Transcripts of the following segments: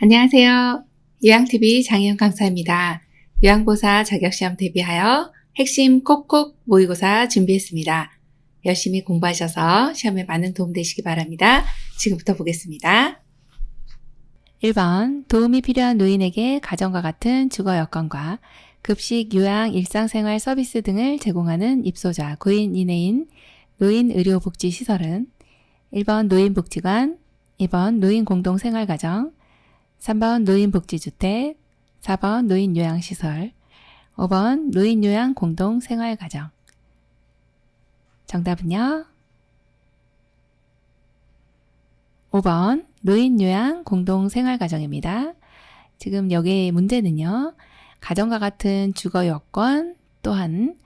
안녕하세요. 요양TV 장혜영 강사입니다. 요양보사 자격시험 대비하여 핵심 콕콕 모의고사 준비했습니다. 열심히 공부하셔서 시험에 많은 도움 되시기 바랍니다. 지금부터 보겠습니다. 1번 도움이 필요한 노인에게 가정과 같은 주거 여건과 급식, 요양, 일상생활 서비스 등을 제공하는 입소자, 9인 이내인 노인의료복지시설은 1번 노인복지관, 2번 노인공동생활가정, 3번 노인복지주택, 4번 노인요양시설, 5번 노인요양공동생활가정. 정답은요? 5번 노인요양공동생활가정입니다. 지금 여기 문제는요. 가정과 같은 주거 여건 또한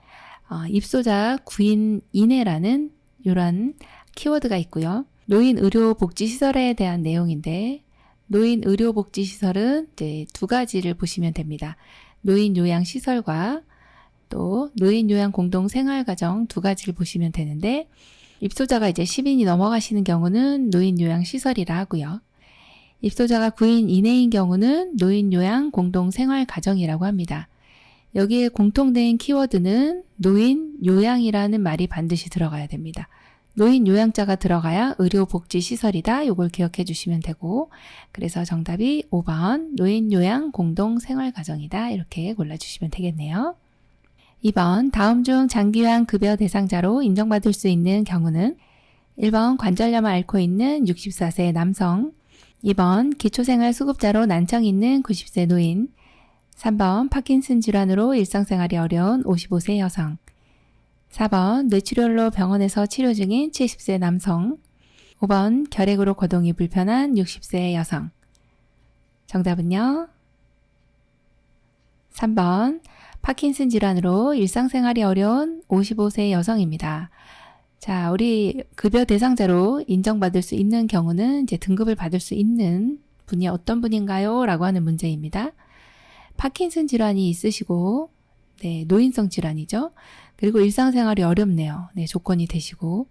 입소자 9인 이내라는 이런 키워드가 있고요. 노인의료복지시설에 대한 내용인데 노인의료복지시설은 이제 두 가지를 보시면 됩니다. 노인요양시설과 또 노인요양공동생활가정 두 가지를 보시면 되는데 입소자가 이제 10인이 넘어가시는 경우는 노인요양시설이라 하고요. 입소자가 9인 이내인 경우는 노인요양공동생활가정이라고 합니다. 여기에 공통된 키워드는 노인요양이라는 말이 반드시 들어가야 됩니다. 노인요양자가 들어가야 의료복지시설이다. 이걸 기억해 주시면 되고 그래서 정답이 5번 노인요양공동생활가정이다. 이렇게 골라주시면 되겠네요. 2번 다음 중 장기요양 급여 대상자로 인정받을 수 있는 경우는 1번 관절염을 앓고 있는 64세 남성, 2번 기초생활수급자로 난청이 있는 90세 노인, 3번 파킨슨 질환으로 일상생활이 어려운 55세 여성, 4번 뇌출혈로 병원에서 치료 중인 70세 남성, 5번 결핵으로 거동이 불편한 60세 여성. 정답은요? 3번 파킨슨 질환으로 일상생활이 어려운 55세 여성입니다. 자, 우리 급여 대상자로 인정받을 수 있는 경우는 이제 등급을 받을 수 있는 분이 어떤 분인가요? 라고 하는 문제입니다. 파킨슨 질환이 있으시고 노인성 질환이죠. 그리고 일상생활이 어렵네요. 조건이 되시고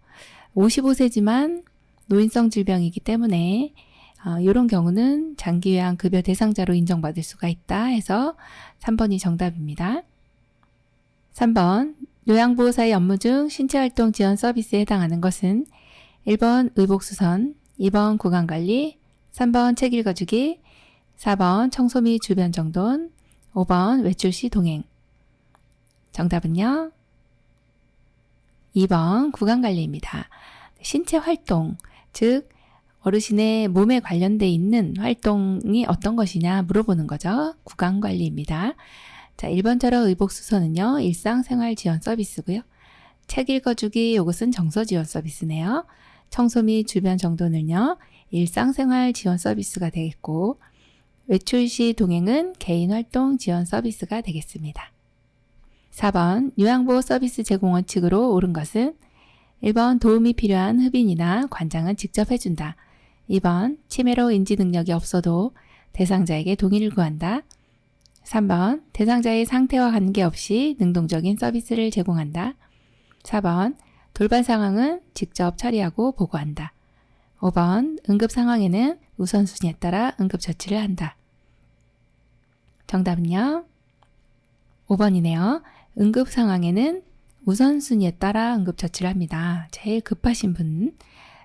55세지만 노인성 질병이기 때문에 이런 경우는 장기요양 급여 대상자로 인정받을 수가 있다 해서 3번이 정답입니다. 3번 요양보호사의 업무 중 신체활동 지원 서비스에 해당하는 것은 1번 의복수선, 2번 구강관리, 3번 책 읽어주기, 4번 청소 및 주변 정돈, 5번 외출 시 동행. 정답은요? 2번 구강관리입니다. 신체활동, 즉 어르신의 몸에 관련돼 있는 활동이 어떤 것이냐 물어보는 거죠. 구강관리입니다. 자, 1번처럼 의복수선은요. 일상생활 지원 서비스고요. 책 읽어주기 이것은 정서 지원 서비스네요. 청소 및 주변 정돈은요. 일상생활 지원 서비스가 되겠고 외출 시 동행은 개인활동 지원 서비스가 되겠습니다. 4번 요양보호 서비스 제공 원칙으로 옳은 것은 1번 도움이 필요한 흡인이나 관장은 직접 해준다. 2번 치매로 인지 능력이 없어도 대상자에게 동의를 구한다. 3번 대상자의 상태와 관계없이 능동적인 서비스를 제공한다. 4번 돌발 상황은 직접 처리하고 보고한다. 5번 응급 상황에는 우선순위에 따라 응급처치를 한다. 정답은요? 5번이네요. 응급 상황에는 우선순위에 따라 응급처치를 합니다. 제일 급하신 분,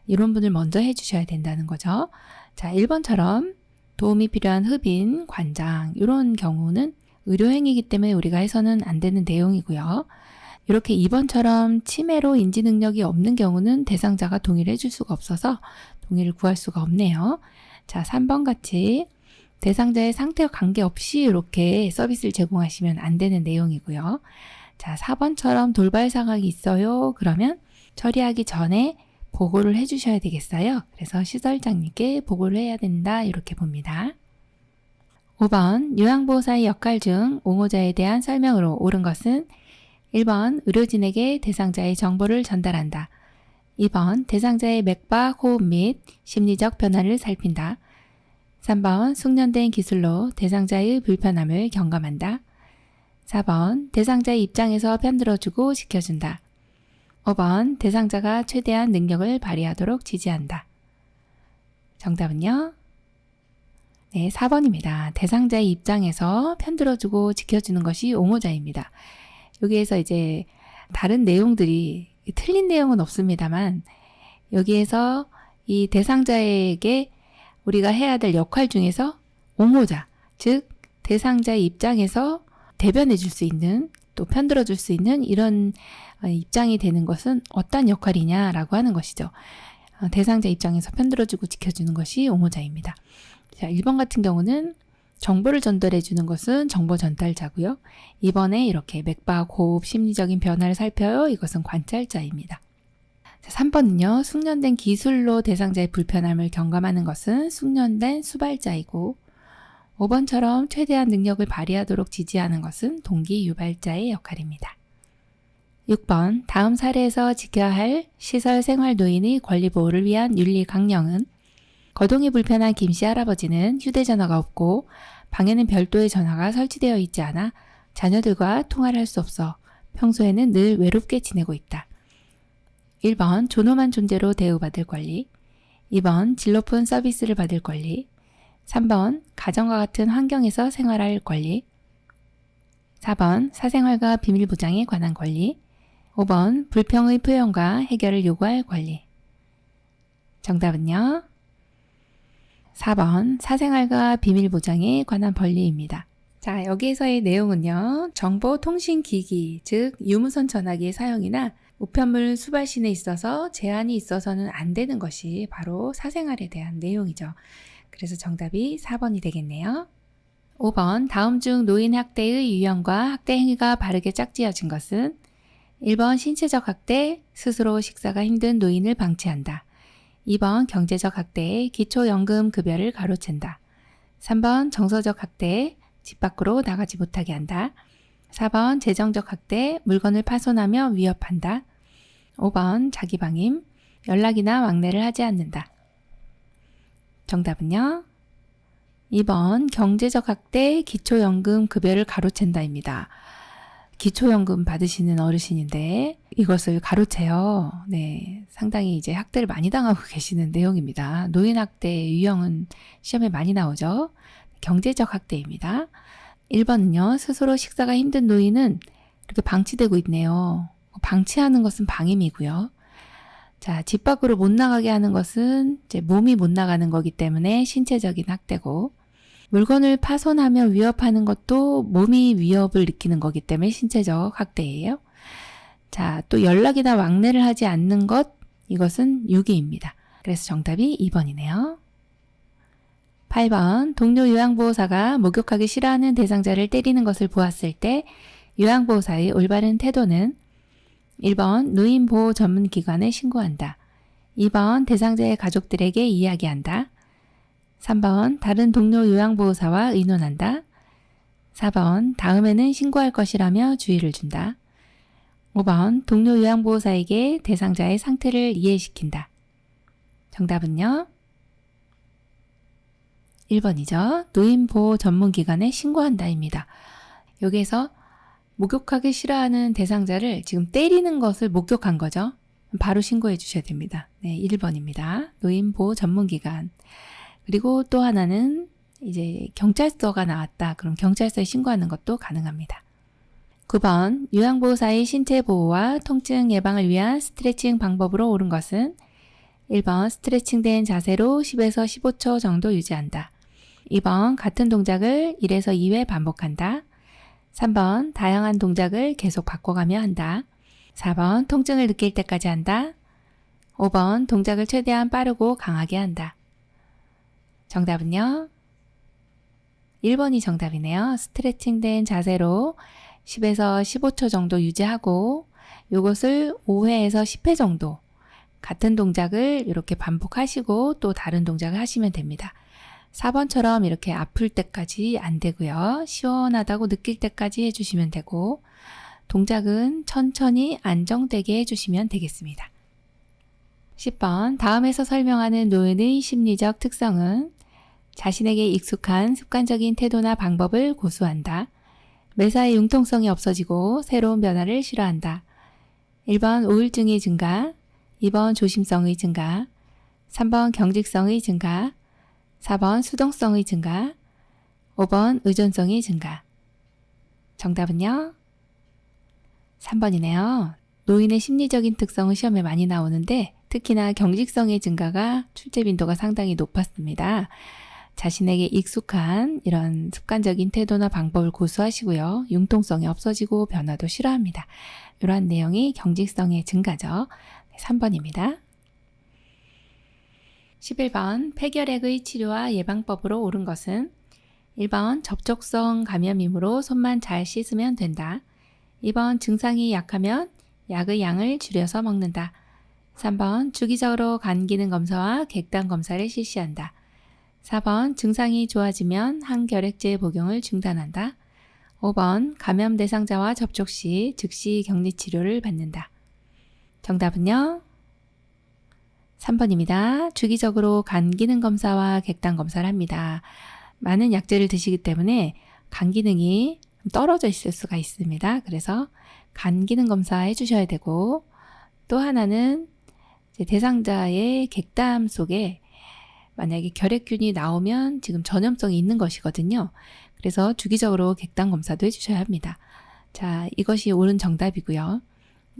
이런 분을 먼저 해주셔야 된다는 거죠. 자, 1번처럼 도움이 필요한 흡인, 관장 이런 경우는 의료행위이기 때문에 우리가 해서는 안 되는 내용이고요. 이렇게 2번처럼 치매로 인지 능력이 없는 경우는 대상자가 동의를 해줄 수가 없어서 동의를 구할 수가 없네요. 자, 3번 같이 대상자의 상태와 관계없이 이렇게 서비스를 제공하시면 안 되는 내용이고요. 자, 4번처럼 돌발 상황이 있어요. 그러면 처리하기 전에 보고를 해주셔야 되겠어요. 그래서 시설장님께 보고를 해야 된다. 이렇게 봅니다. 5번 요양보호사의 역할 중 옹호자에 대한 설명으로 옳은 것은 1번 의료진에게 대상자의 정보를 전달한다. 2번 대상자의 맥박, 호흡 및 심리적 변화를 살핀다. 3번 숙련된 기술로 대상자의 불편함을 경감한다. 4번 대상자의 입장에서 편들어주고 지켜준다. 5번 대상자가 최대한 능력을 발휘하도록 지지한다. 정답은요? 네, 4번입니다. 대상자의 입장에서 편들어주고 지켜주는 것이 옹호자입니다. 여기에서 이제 다른 내용들이 틀린 내용은 없습니다만 여기에서 이 대상자에게 우리가 해야 될 역할 중에서 옹호자, 즉 대상자의 입장에서 대변해 줄 수 있는 또 편들어 줄 수 있는 이런 입장이 되는 것은 어떤 역할이냐라고 하는 것이죠. 대상자 입장에서 편들어주고 지켜주는 것이 옹호자입니다. 자, 1번 같은 경우는 정보를 전달해 주는 것은 정보 전달자고요. 2번에 이렇게 맥박, 호흡, 심리적인 변화를 살펴요. 이것은 관찰자입니다. 자, 3번은요. 숙련된 기술로 대상자의 불편함을 경감하는 것은 숙련된 수발자이고 5번처럼 최대한 능력을 발휘하도록 지지하는 것은 동기 유발자의 역할입니다. 6번 다음 사례에서 지켜야 할 시설 생활 노인의 권리 보호를 위한 윤리 강령은 거동이 불편한 김씨 할아버지는 휴대전화가 없고 방에는 별도의 전화가 설치되어 있지 않아 자녀들과 통화를 할 수 없어 평소에는 늘 외롭게 지내고 있다. 1번 존엄한 존재로 대우받을 권리, 2번 질 높은 서비스를 받을 권리, 3번 가정과 같은 환경에서 생활할 권리, 4번 사생활과 비밀 보장에 관한 권리, 5번 불평의 표현과 해결을 요구할 권리. 정답은요. 4번 사생활과 비밀 보장에 관한 권리입니다. 자, 여기에서의 내용은요. 정보통신기기, 즉 유무선 전화기의 사용이나 우편물 수발신에 있어서 제한이 있어서는 안 되는 것이 바로 사생활에 대한 내용이죠. 그래서 정답이 4번이 되겠네요. 5번 다음 중 노인 학대의 유형과 학대 행위가 바르게 짝지어진 것은 1번 신체적 학대, 스스로 식사가 힘든 노인을 방치한다. 2번 경제적 학대, 기초연금 급여를 가로챈다. 3번 정서적 학대, 집 밖으로 나가지 못하게 한다. 4번 재정적 학대, 물건을 파손하며 위협한다. 5번 자기방임, 연락이나 왕래를 하지 않는다. 정답은요. 2번 경제적 학대, 기초연금 급여를 가로챈다입니다. 기초연금 받으시는 어르신인데 이것을 가로채요. 네, 상당히 이제 학대를 많이 당하고 계시는 내용입니다. 노인 학대 유형은 시험에 많이 나오죠. 경제적 학대입니다. 1번은요. 스스로 식사가 힘든 노인은 이렇게 방치되고 있네요. 방치하는 것은 방임이고요. 자, 집 밖으로 못 나가게 하는 것은 이제 몸이 못 나가는 거기 때문에 신체적인 학대고 물건을 파손하며 위협하는 것도 몸이 위협을 느끼는 거기 때문에 신체적 학대예요. 자, 또 연락이나 왕래를 하지 않는 것, 이것은 유기입니다. 그래서 정답이 2번이네요. 8번 동료 요양보호사가 목욕하기 싫어하는 대상자를 때리는 것을 보았을 때 요양보호사의 올바른 태도는 1번 노인보호 전문기관에 신고한다. 2번 대상자의 가족들에게 이야기한다. 3번 다른 동료 요양보호사와 의논한다. 4번 다음에는 신고할 것이라며 주의를 준다. 5번 동료 요양보호사에게 대상자의 상태를 이해시킨다. 정답은요. 1번이죠. 노인보호 전문기관에 신고한다입니다. 여기에서 목욕하기 싫어하는 대상자를 지금 때리는 것을 목격한 거죠. 바로 신고해 주셔야 됩니다. 네, 1번입니다. 노인보호 전문기관. 그리고 또 하나는 이제 경찰서가 나왔다. 그럼 경찰서에 신고하는 것도 가능합니다. 9번 요양보호사의 신체 보호와 통증 예방을 위한 스트레칭 방법으로 옳은 것은 1번 스트레칭된 자세로 10에서 15초 정도 유지한다. 2번 같은 동작을 1에서 2회 반복한다. 3번 다양한 동작을 계속 바꿔가며 한다. 4번 통증을 느낄 때까지 한다. 5번 동작을 최대한 빠르고 강하게 한다. 정답은요? 1번이 정답이네요. 스트레칭된 자세로 10에서 15초 정도 유지하고 이것을 5회에서 10회 정도 같은 동작을 이렇게 반복하시고 또 다른 동작을 하시면 됩니다. 4번처럼 이렇게 아플 때까지 안 되고요. 시원하다고 느낄 때까지 해주시면 되고 동작은 천천히 안정되게 해주시면 되겠습니다. 10번 다음에서 설명하는 노인의 심리적 특성은 자신에게 익숙한 습관적인 태도나 방법을 고수한다. 매사에 융통성이 없어지고 새로운 변화를 싫어한다. 1번 우울증의 증가, 2번 조심성의 증가, 3번 경직성의 증가, 4번 수동성의 증가, 5번 의존성의 증가. 정답은요? 3번이네요. 노인의 심리적인 특성은 시험에 많이 나오는데 특히나 경직성의 증가가 출제 빈도가 상당히 높았습니다. 자신에게 익숙한 이런 습관적인 태도나 방법을 고수하시고요. 융통성이 없어지고 변화도 싫어합니다. 이러한 내용이 경직성의 증가죠. 3번입니다. 11번 폐결핵의 치료와 예방법으로 옳은 것은 1번 접촉성 감염이므로 손만 잘 씻으면 된다. 2번 증상이 약하면 약의 양을 줄여서 먹는다. 3번 주기적으로 간 기능 검사와 객단 검사를 실시한다. 4번 증상이 좋아지면 항결핵제 복용을 중단한다. 5번 감염 대상자와 접촉 시 즉시 격리 치료를 받는다. 정답은요? 3번입니다. 주기적으로 간 기능 검사와 객단 검사를 합니다. 많은 약제를 드시기 때문에 간 기능이 떨어져 있을 수가 있습니다. 그래서 간 기능 검사 해주셔야 되고 또 하나는 대상자의 객담 속에 만약에 결핵균이 나오면 지금 전염성이 있는 것이거든요. 그래서 주기적으로 객단 검사도 해주셔야 합니다. 자, 이것이 옳은 정답이고요.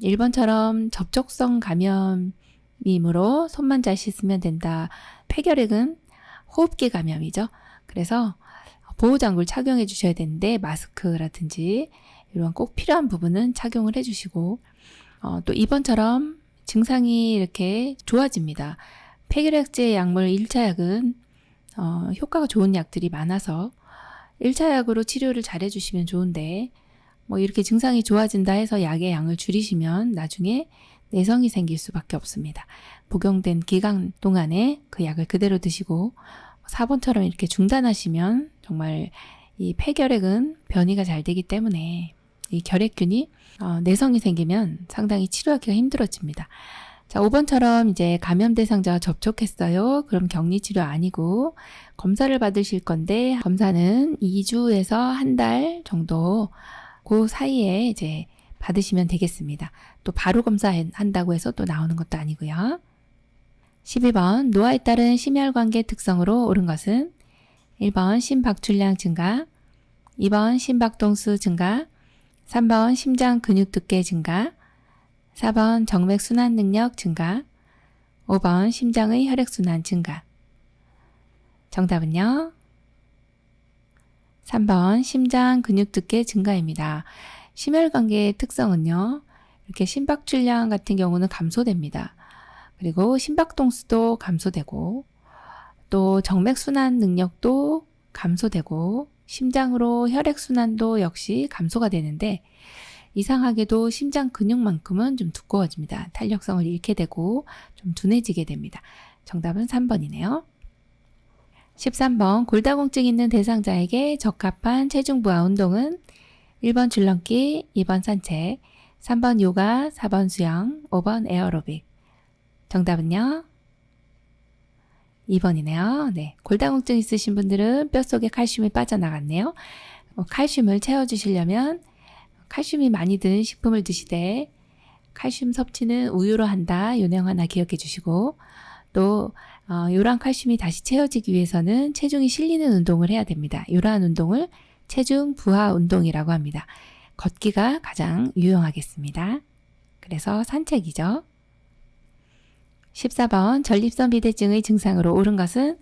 1번처럼 접촉성 감염이므로 손만 잘 씻으면 된다. 폐결핵은 호흡기 감염이죠. 그래서 보호장구를 착용해 주셔야 되는데 마스크라든지 이런 꼭 필요한 부분은 착용을 해주시고 또 2번처럼 증상이 이렇게 좋아집니다. 폐결핵제 약물 1차 약은 효과가 좋은 약들이 많아서 1차 약으로 치료를 잘 해주시면 좋은데 뭐 이렇게 증상이 좋아진다 해서 약의 양을 줄이시면 나중에 내성이 생길 수밖에 없습니다. 복용된 기간 동안에 그 약을 그대로 드시고 4번처럼 이렇게 중단하시면 정말 이 폐결핵은 변이가 잘 되기 때문에 이 결핵균이 내성이 생기면 상당히 치료하기가 힘들어집니다. 자, 5번처럼 이제 감염 대상자와 접촉했어요. 그럼 격리 치료 아니고 검사를 받으실 건데 검사는 2주에서 한 달 정도 그 사이에 이제 받으시면 되겠습니다. 또 바로 검사한다고 해서 또 나오는 것도 아니고요. 12번 노화에 따른 심혈관계 특성으로 옳은 것은 1번 심박출량 증가, 2번 심박동수 증가, 3번 심장 근육 두께 증가, 4번 정맥순환 능력 증가, 5번 심장의 혈액순환 증가. 정답은요? 3번 심장 근육 두께 증가입니다. 심혈관계의 특성은요. 이렇게 심박출량 같은 경우는 감소됩니다. 그리고 심박동수도 감소되고 또 정맥순환 능력도 감소되고 심장으로 혈액순환도 역시 감소가 되는데 이상하게도 심장 근육만큼은 좀 두꺼워집니다. 탄력성을 잃게 되고 좀 둔해지게 됩니다. 정답은 3번이네요. 13번 골다공증 있는 대상자에게 적합한 체중 부하 운동은 1번 줄넘기, 2번 산책, 3번 요가, 4번 수영, 5번 에어로빅. 정답은요? 2번이네요. 네, 골다공증 있으신 분들은 뼛속에 칼슘이 빠져나갔네요. 칼슘을 채워주시려면 칼슘이 많이 든 식품을 드시되 칼슘 섭취는 우유로 한다. 요 내용 하나 기억해 주시고 또 요란 칼슘이 다시 채워지기 위해서는 체중이 실리는 운동을 해야 됩니다. 이러한 운동을 체중 부하 운동이라고 합니다. 걷기가 가장 유용하겠습니다. 그래서 산책이죠. 14번 전립선 비대증의 증상으로 옳은 것은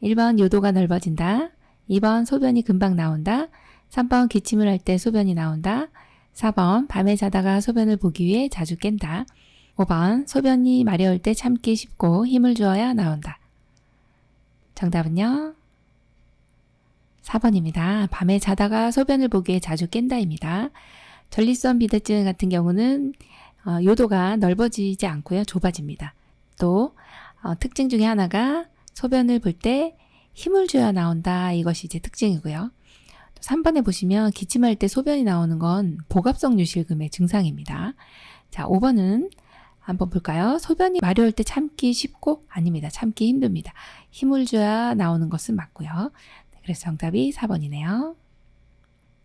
1번 요도가 넓어진다. 2번 소변이 금방 나온다. 3번 기침을 할 때 소변이 나온다. 4번 밤에 자다가 소변을 보기 위해 자주 깬다. 5번 소변이 마려울 때 참기 쉽고 힘을 주어야 나온다. 정답은요? 4번입니다. 밤에 자다가 소변을 보기에 자주 깬다입니다. 전립선 비대증 같은 경우는 요도가 넓어지지 않고요. 좁아집니다. 또 특징 중에 하나가 소변을 볼 때 힘을 줘야 나온다. 이것이 이제 특징이고요. 3번에 보시면 기침할 때 소변이 나오는 건 복압성 유실금의 증상입니다. 자, 5번은 한번 볼까요? 소변이 마려울 때 참기 쉽고 아닙니다. 참기 힘듭니다. 힘을 줘야 나오는 것은 맞고요. 그래서 정답이 4번이네요.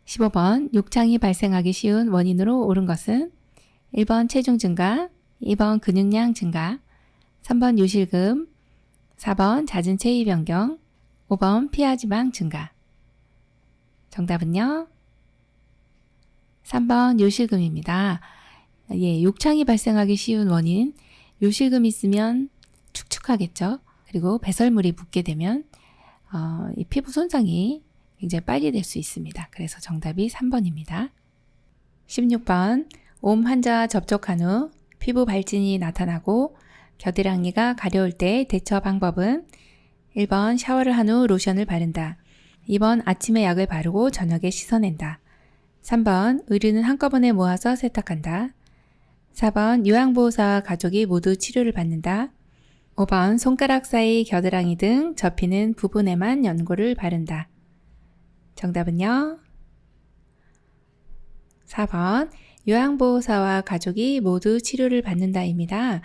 15번 욕창이 발생하기 쉬운 원인으로 옳은 것은 1번 체중 증가, 2번 근육량 증가, 3번 요실금, 4번 잦은 체위 변경, 5번 피하지방 증가. 정답은요? 3번 요실금입니다. 예, 욕창이 발생하기 쉬운 원인, 요실금 있으면 축축하겠죠. 그리고 배설물이 묻게 되면 이 피부 손상이 굉장히 빨리 될 수 있습니다. 그래서 정답이 3번입니다. 16번 옴 환자와 접촉한 후 피부 발진이 나타나고 겨드랑이가 가려울 때 대처 방법은 1번 샤워를 한 후 로션을 바른다. 2번 아침에 약을 바르고 저녁에 씻어낸다. 3번 의류는 한꺼번에 모아서 세탁한다. 4번 요양보호사와 가족이 모두 치료를 받는다. 5번 손가락 사이 겨드랑이 등 접히는 부분에만 연고를 바른다. 정답은요? 4번 요양보호사와 가족이 모두 치료를 받는다입니다.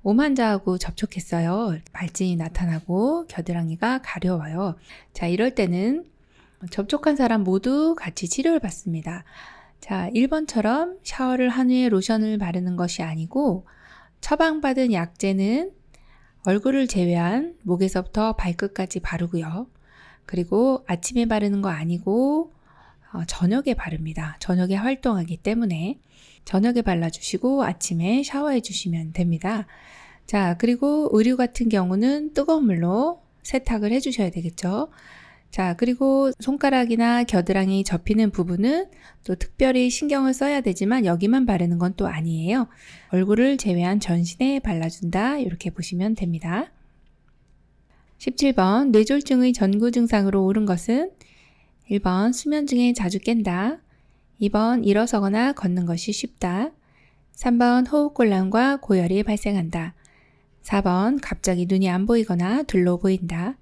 옴 환자하고 접촉했어요. 발진이 나타나고 겨드랑이가 가려워요. 자, 이럴 때는 접촉한 사람 모두 같이 치료를 받습니다. 자, 1번처럼 샤워를 한 후에 로션을 바르는 것이 아니고 처방받은 약제는 얼굴을 제외한 목에서부터 발끝까지 바르고요. 그리고 아침에 바르는 거 아니고 저녁에 바릅니다. 저녁에 활동하기 때문에 저녁에 발라주시고 아침에 샤워해 주시면 됩니다. 자, 그리고 의류 같은 경우는 뜨거운 물로 세탁을 해 주셔야 되겠죠. 자, 그리고 손가락이나 겨드랑이 접히는 부분은 또 특별히 신경을 써야 되지만 여기만 바르는 건 또 아니에요. 얼굴을 제외한 전신에 발라준다. 이렇게 보시면 됩니다. 17번 뇌졸중의 전구 증상으로 옳은 것은 1번 수면 중에 자주 깬다. 2번 일어서거나 걷는 것이 쉽다. 3번 호흡곤란과 고열이 발생한다. 4번 갑자기 눈이 안 보이거나 둘로 보인다.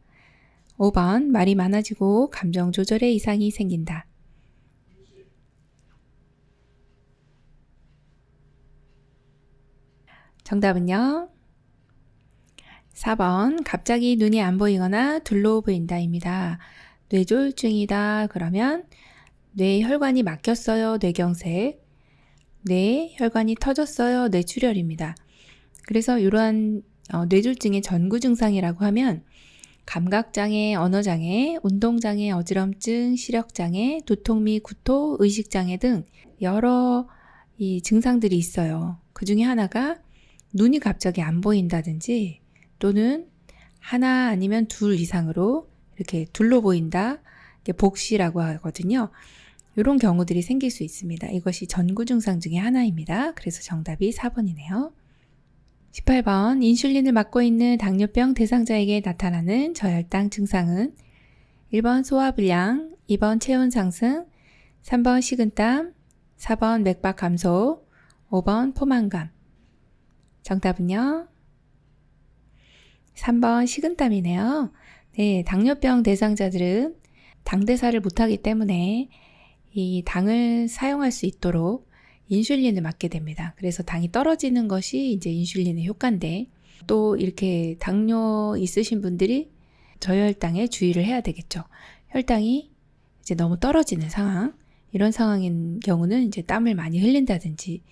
5번 말이 많아지고 감정 조절에 이상이 생긴다. 정답은요? 4번 갑자기 눈이 안 보이거나 둘로 보인다입니다. 뇌졸중이다 그러면 뇌혈관이 막혔어요. 뇌경색. 뇌혈관이 터졌어요. 뇌출혈입니다. 그래서 이러한 뇌졸중의 전구 증상이라고 하면 감각장애, 언어장애, 운동장애, 어지럼증, 시력장애, 두통 및 구토, 의식장애 등 여러 이 증상들이 있어요. 그 중에 하나가 눈이 갑자기 안 보인다든지 또는 하나 아니면 둘 이상으로 이렇게 둘로 보인다. 이게 복시라고 하거든요. 이런 경우들이 생길 수 있습니다. 이것이 전구 증상 중에 하나입니다. 그래서 정답이 4번이네요. 18번 인슐린을 맞고 있는 당뇨병 대상자에게 나타나는 저혈당 증상은 1번 소화불량, 2번 체온 상승, 3번 식은땀, 4번 맥박 감소, 5번 포만감. 정답은요? 3번 식은땀이네요. 네, 당뇨병 대상자들은 당대사를 못하기 때문에 이 당을 사용할 수 있도록 인슐린을 맞게 됩니다. 그래서 당이 떨어지는 것이 이제 인슐린의 효과인데 또 이렇게 당뇨 있으신 분들이 저혈당에 주의를 해야 되겠죠. 혈당이 이제 너무 떨어지는 상황, 이런 상황인 경우는 이제 땀을 많이 흘린다든지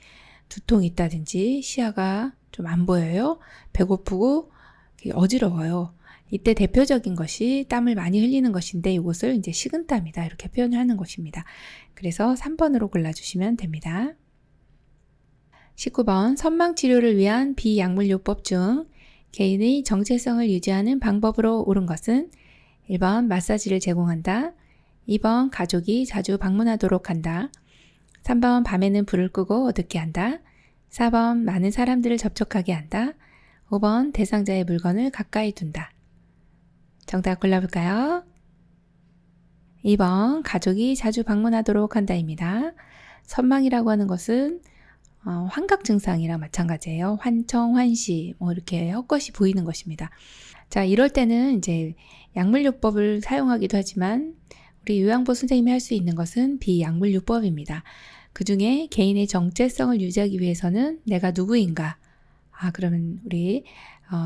두통이 있다든지 시야가 좀 안 보여요. 배고프고 어지러워요. 이때 대표적인 것이 땀을 많이 흘리는 것인데 이것을 이제 식은땀이다 이렇게 표현을 하는 것입니다. 그래서 3번으로 골라주시면 됩니다. 19번 선망치료를 위한 비약물요법 중 개인의 정체성을 유지하는 방법으로 옳은 것은 1번 마사지를 제공한다. 2번 가족이 자주 방문하도록 한다. 3번 밤에는 불을 끄고 어둡게 한다. 4번 많은 사람들을 접촉하게 한다. 5번 대상자의 물건을 가까이 둔다. 정답 골라볼까요? 2번 가족이 자주 방문하도록 한다입니다. 선망이라고 하는 것은 환각 증상이랑 마찬가지예요. 환청, 환시, 이렇게 헛것이 보이는 것입니다. 자, 이럴 때는 이제 약물요법을 사용하기도 하지만 우리 요양보 선생님이 할 수 있는 것은 비약물요법입니다. 그 중에 개인의 정체성을 유지하기 위해서는 내가 누구인가? 그러면 우리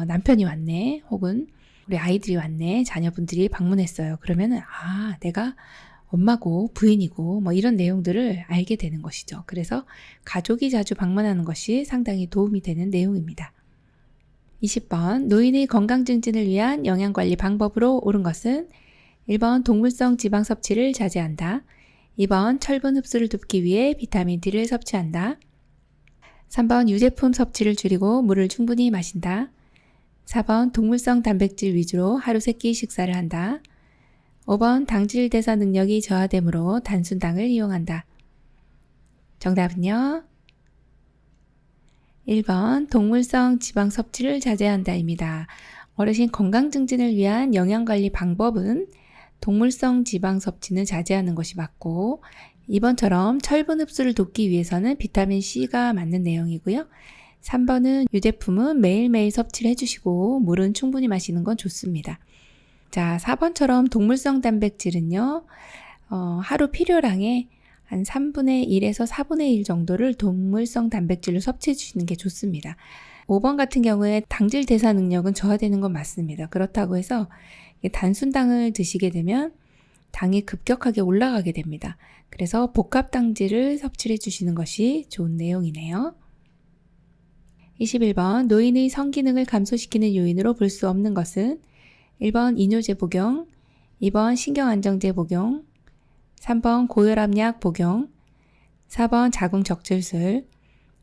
남편이 왔네, 혹은 우리 아이들이 왔네, 자녀분들이 방문했어요. 그러면은 내가 엄마고 부인이고 이런 내용들을 알게 되는 것이죠. 그래서 가족이 자주 방문하는 것이 상당히 도움이 되는 내용입니다. 20번 노인의 건강 증진을 위한 영양관리 방법으로 옳은 것은 1번 동물성 지방 섭취를 자제한다. 2번 철분 흡수를 돕기 위해 비타민 D를 섭취한다. 3번 유제품 섭취를 줄이고 물을 충분히 마신다. 4번 동물성 단백질 위주로 하루 3끼 식사를 한다. 5번 당질 대사 능력이 저하되므로 단순당을 이용한다. 정답은요? 1번 동물성 지방 섭취를 자제한다입니다. 어르신 건강 증진을 위한 영양관리 방법은 동물성 지방 섭취는 자제하는 것이 맞고 2번처럼 철분 흡수를 돕기 위해서는 비타민 C가 맞는 내용이고요. 3번은 유제품은 매일매일 섭취를 해주시고 물은 충분히 마시는 건 좋습니다. 자, 4번처럼 동물성 단백질은요. 하루 필요량의 한 3분의 1에서 4분의 1 정도를 동물성 단백질로 섭취해 주시는 게 좋습니다. 5번 같은 경우에 당질 대사 능력은 저하되는 건 맞습니다. 그렇다고 해서 단순당을 드시게 되면 당이 급격하게 올라가게 됩니다. 그래서 복합 당질을 섭취해 주시는 것이 좋은 내용이네요. 21번 노인의 성기능을 감소시키는 요인으로 볼 수 없는 것은 1번 이뇨제 복용, 2번 신경안정제 복용, 3번 고혈압약 복용, 4번 자궁적출술,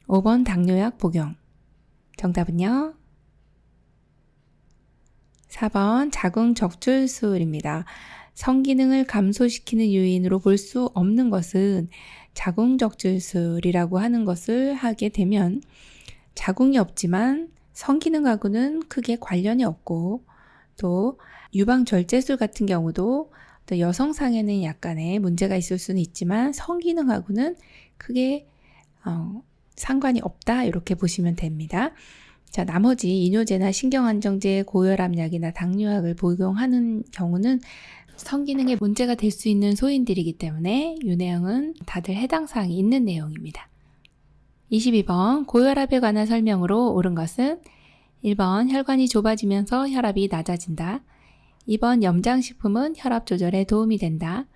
5번 당뇨약 복용. 정답은요? 4번 자궁적출술입니다. 성기능을 감소시키는 요인으로 볼 수 없는 것은 자궁적출술이라고 하는 것을 하게 되면 자궁이 없지만 성기능하고는 크게 관련이 없고 또 유방절제술 같은 경우도 또 여성상에는 약간의 문제가 있을 수는 있지만 성기능하고는 크게 상관이 없다 이렇게 보시면 됩니다. 자, 나머지 이뇨제나 신경안정제, 고혈압약이나 당뇨약을 복용하는 경우는 성기능에 문제가 될 수 있는 소인들이기 때문에 이 내용은 다들 해당 사항이 있는 내용입니다. 22번 고혈압에 관한 설명으로 옳은 것은 1번 혈관이 좁아지면서 혈압이 낮아진다. 2번 염장식품은 혈압 조절에 도움이 된다.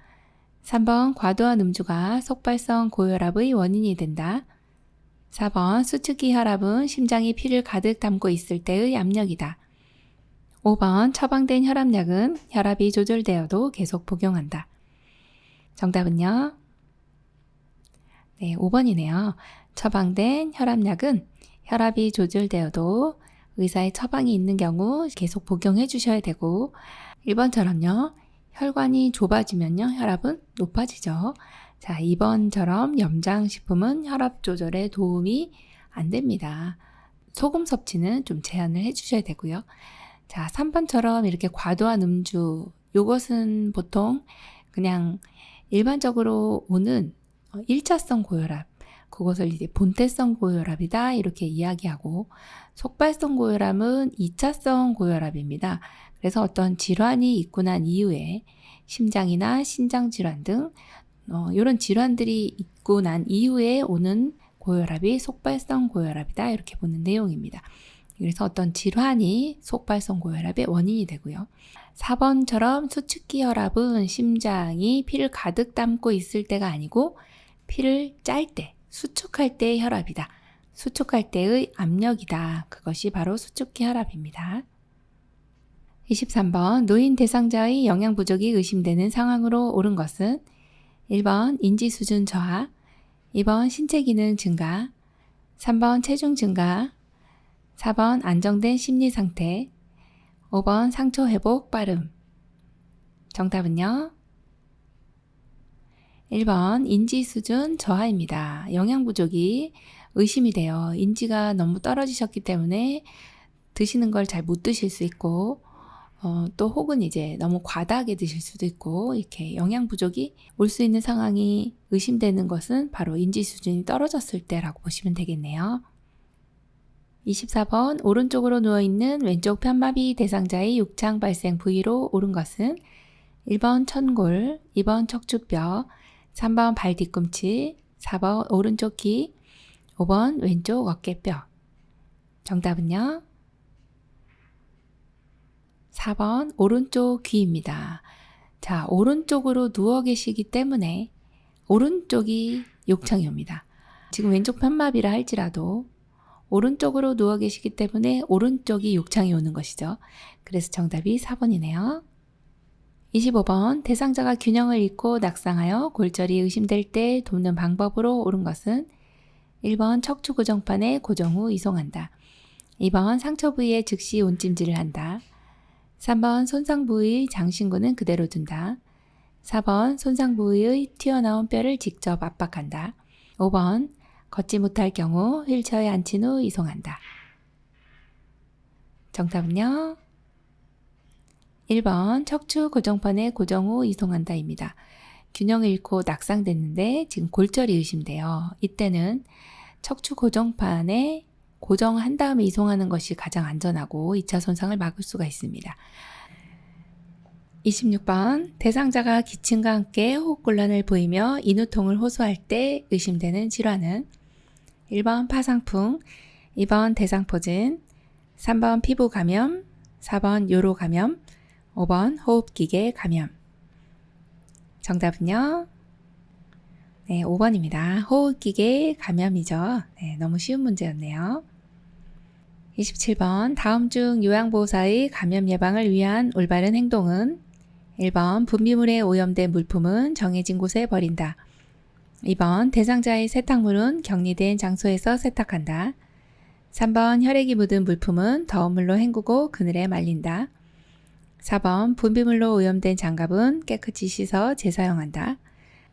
3번 과도한 음주가 속발성 고혈압의 원인이 된다. 4번 수축기 혈압은 심장이 피를 가득 담고 있을 때의 압력이다. 5번 처방된 혈압약은 혈압이 조절되어도 계속 복용한다. 정답은요? 네, 5번이네요. 처방된 혈압약은 혈압이 조절되어도 의사의 처방이 있는 경우 계속 복용해 주셔야 되고 1번처럼요. 혈관이 좁아지면요. 혈압은 높아지죠. 자, 2번처럼 염장식품은 혈압 조절에 도움이 안 됩니다. 소금 섭취는 좀 제한을 해 주셔야 되고요. 자, 3번처럼 이렇게 과도한 음주, 요것은 보통 그냥 일반적으로 오는 1차성 고혈압, 그것을 이제 본태성 고혈압이다 이렇게 이야기하고 속발성 고혈압은 2차성 고혈압입니다. 그래서 어떤 질환이 있고 난 이후에 심장이나 신장 질환 등 이런 질환들이 있고 난 이후에 오는 고혈압이 속발성 고혈압이다 이렇게 보는 내용입니다. 그래서 어떤 질환이 속발성 고혈압의 원인이 되고요. 4번처럼 수축기 혈압은 심장이 피를 가득 담고 있을 때가 아니고 피를 짤 때, 수축할 때의 혈압이다. 수축할 때의 압력이다. 그것이 바로 수축기 혈압입니다. 23번 노인 대상자의 영양 부족이 의심되는 상황으로 옳은 것은 1번 인지 수준 저하, 2번 신체 기능 증가, 3번 체중 증가, 4번 안정된 심리 상태, 5번 상처 회복 빠름. 정답은요? 1번 인지 수준 저하입니다. 영양 부족이 의심이 돼요. 인지가 너무 떨어지셨기 때문에 드시는 걸 잘 못 드실 수 있고 또 혹은 이제 너무 과다하게 드실 수도 있고 이렇게 영양 부족이 올 수 있는 상황이 의심되는 것은 바로 인지 수준이 떨어졌을 때라고 보시면 되겠네요. 24번 오른쪽으로 누워있는 왼쪽 편마비 대상자의 육창 발생 부위로 옳은 것은 1번 천골, 2번 척추뼈, 3번 발 뒤꿈치, 4번 오른쪽 귀, 5번 왼쪽 어깨뼈. 정답은요? 4번 오른쪽 귀입니다. 자, 오른쪽으로 누워 계시기 때문에 오른쪽이 욕창이 옵니다. 지금 왼쪽 편마비라 할지라도 오른쪽으로 누워 계시기 때문에 오른쪽이 욕창이 오는 것이죠. 그래서 정답이 4번이네요. 25번 대상자가 균형을 잃고 낙상하여 골절이 의심될 때 돕는 방법으로 옳은 것은 1번 척추 고정판에 고정 후 이송한다. 2번 상처 부위에 즉시 온찜질을 한다. 3번 손상 부위의 장신구는 그대로 둔다. 4번 손상 부위의 튀어나온 뼈를 직접 압박한다. 5번 걷지 못할 경우 휠체어에 앉힌 후 이송한다. 정답은요? 1번 척추 고정판에 고정 후 이송한다입니다. 균형을 잃고 낙상됐는데 지금 골절이 의심돼요. 이때는 척추 고정판에 고정한 다음에 이송하는 것이 가장 안전하고 2차 손상을 막을 수가 있습니다. 26번 대상자가 기침과 함께 호흡곤란을 보이며 인후통을 호소할 때 의심되는 질환은 1번 파상풍, 2번 대상포진, 3번 피부 감염, 4번 요로 감염, 5번 호흡기계 감염. 정답은요? 네, 5번입니다. 호흡기계 감염이죠. 네, 너무 쉬운 문제였네요. 27번 다음 중 요양보호사의 감염 예방을 위한 올바른 행동은 1번 분비물에 오염된 물품은 정해진 곳에 버린다. 2번 대상자의 세탁물은 격리된 장소에서 세탁한다. 3번 혈액이 묻은 물품은 더운 물로 헹구고 그늘에 말린다. 4번 분비물로 오염된 장갑은 깨끗이 씻어 재사용한다.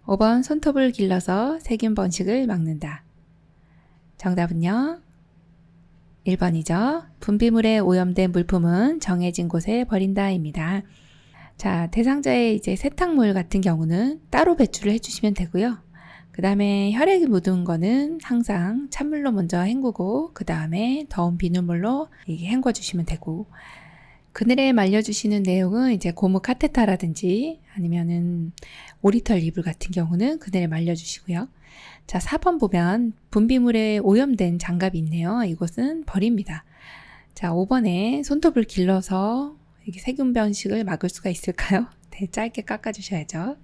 5번 손톱을 길러서 세균 번식을 막는다. 정답은요? 1번이죠. 분비물에 오염된 물품은 정해진 곳에 버린다입니다. 자, 대상자의 이제 세탁물 같은 경우는 따로 배출을 해주시면 되고요. 그 다음에 혈액이 묻은 거는 항상 찬물로 먼저 헹구고 그 다음에 더운 비눗물로 헹궈주시면 되고, 그늘에 말려주시는 내용은 이제 고무 카테타라든지 아니면은 오리털 이불 같은 경우는 그늘에 말려주시고요. 자, 4번 보면 분비물에 오염된 장갑이 있네요. 이것은 버립니다. 자, 5번에 손톱을 길러서 이게 세균 번식을 막을 수가 있을까요? 네, 짧게 깎아주셔야죠.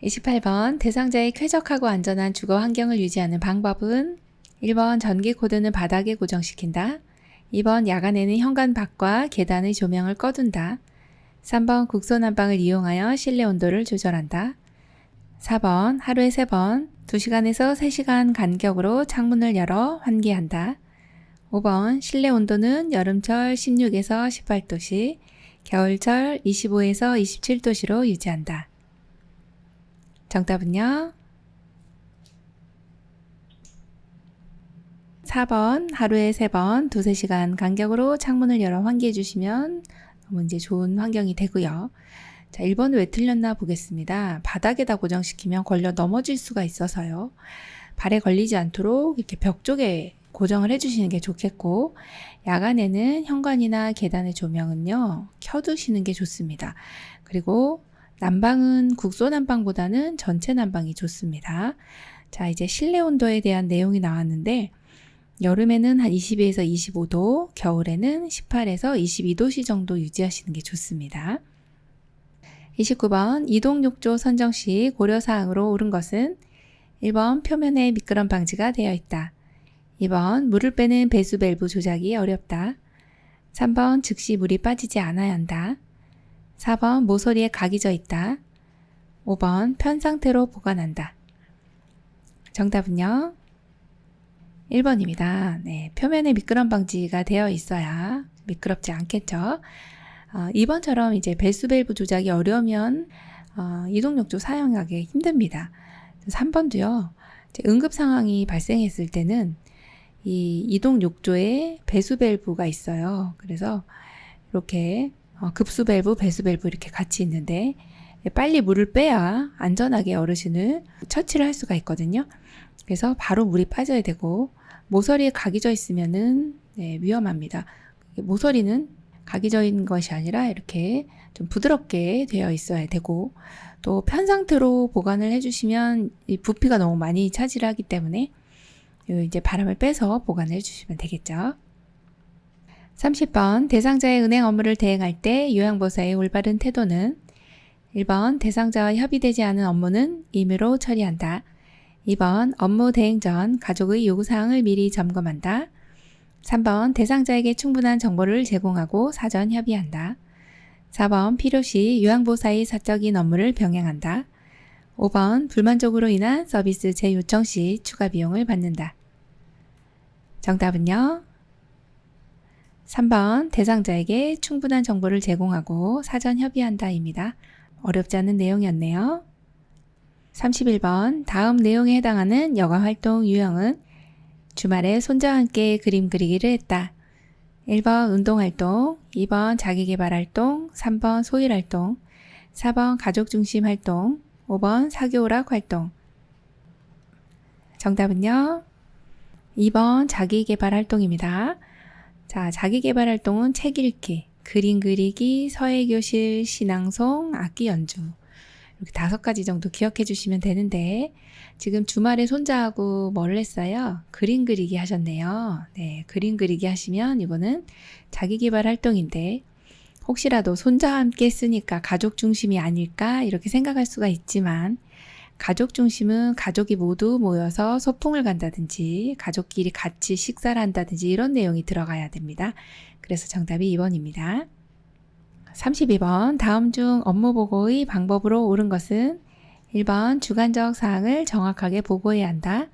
28번 대상자의 쾌적하고 안전한 주거 환경을 유지하는 방법은 1번 전기 코드는 바닥에 고정시킨다. 2번 야간에는 현관 밖과 계단의 조명을 꺼둔다. 3번 국소난방을 이용하여 실내 온도를 조절한다. 4번 하루에 3번 2시간에서 3시간 간격으로 창문을 열어 환기한다. 5번 실내 온도는 여름철 16에서 18도씨, 겨울철 25에서 27도씨로 유지한다. 정답은요? 4번 하루에 3번 2-3시간 간격으로 창문을 열어 환기해 주시면 너무 이제 좋은 환경이 되고요. 자, 1번은 왜 틀렸나 보겠습니다. 바닥에다 고정시키면 걸려 넘어질 수가 있어서요. 발에 걸리지 않도록 이렇게 벽 쪽에 고정을 해주시는 게 좋겠고, 야간에는 현관이나 계단의 조명은요, 켜두시는 게 좋습니다. 그리고 난방은 국소 난방보다는 전체 난방이 좋습니다. 자, 이제 실내 온도에 대한 내용이 나왔는데, 여름에는 한 22에서 25도, 겨울에는 18에서 22도씨 정도 유지하시는 게 좋습니다. 29번 이동욕조 선정 시 고려사항으로 옳은 것은 1번 표면에 미끄럼 방지가 되어 있다. 2번 물을 빼는 배수 밸브 조작이 어렵다. 3번 즉시 물이 빠지지 않아야 한다. 4번 모서리에 각이 져 있다. 5번 편 상태로 보관한다. 정답은요? 1번입니다. 네, 표면에 미끄럼 방지가 되어 있어야 미끄럽지 않겠죠. 2번처럼 이제 배수 밸브 조작이 어려우면 이동욕조 사용하기 힘듭니다. 3번도요. 응급 상황이 발생했을 때는 이 이동욕조에 배수 밸브가 있어요. 그래서 이렇게 급수 밸브, 배수 밸브 이렇게 같이 있는데 빨리 물을 빼야 안전하게 어르신을 처치를 할 수가 있거든요. 그래서 바로 물이 빠져야 되고, 모서리에 각이 져 있으면은 위험합니다. 모서리는 각이 져 있는 것이 아니라 이렇게 좀 부드럽게 되어 있어야 되고, 또 편 상태로 보관을 해주시면 이 부피가 너무 많이 차지를 하기 때문에 이제 바람을 빼서 보관을 해주시면 되겠죠. 30번 대상자의 은행 업무를 대행할 때 요양보호사의 올바른 태도는 1번 대상자와 협의되지 않은 업무는 임의로 처리한다. 2번 업무 대행 전 가족의 요구사항을 미리 점검한다. 3번 대상자에게 충분한 정보를 제공하고 사전 협의한다. 4번 필요시 요양보호사의 사적인 업무를 병행한다. 5번 불만족으로 인한 서비스 재요청 시 추가 비용을 받는다. 정답은요. 3번 대상자에게 충분한 정보를 제공하고 사전 협의한다입니다. 어렵지 않은 내용이었네요. 31번 다음 내용에 해당하는 여가활동 유형은 주말에 손자와 함께 그림 그리기를 했다. 1번 운동활동, 2번 자기계발활동, 3번 소일활동, 4번 가족중심 활동, 5번 사교오락 활동. 정답은요. 2번 자기계발활동입니다. 자, 자기계발활동은 책 읽기, 그림 그리기, 서예교실, 신앙송, 악기 연주 이렇게 5가지 정도 기억해 주시면 되는데 지금 주말에 손자하고 뭘 했어요? 그림 그리기 하셨네요. 네, 그림 그리기 하시면 이거는 자기계발 활동인데 혹시라도 손자와 함께 했으니까 가족 중심이 아닐까 이렇게 생각할 수가 있지만 가족 중심은 가족이 모두 모여서 소풍을 간다든지 가족끼리 같이 식사를 한다든지 이런 내용이 들어가야 됩니다. 그래서 정답이 2번입니다. 32번 다음 중 업무 보고의 방법으로 옳은 것은 1번 주관적 사항을 정확하게 보고해야 한다.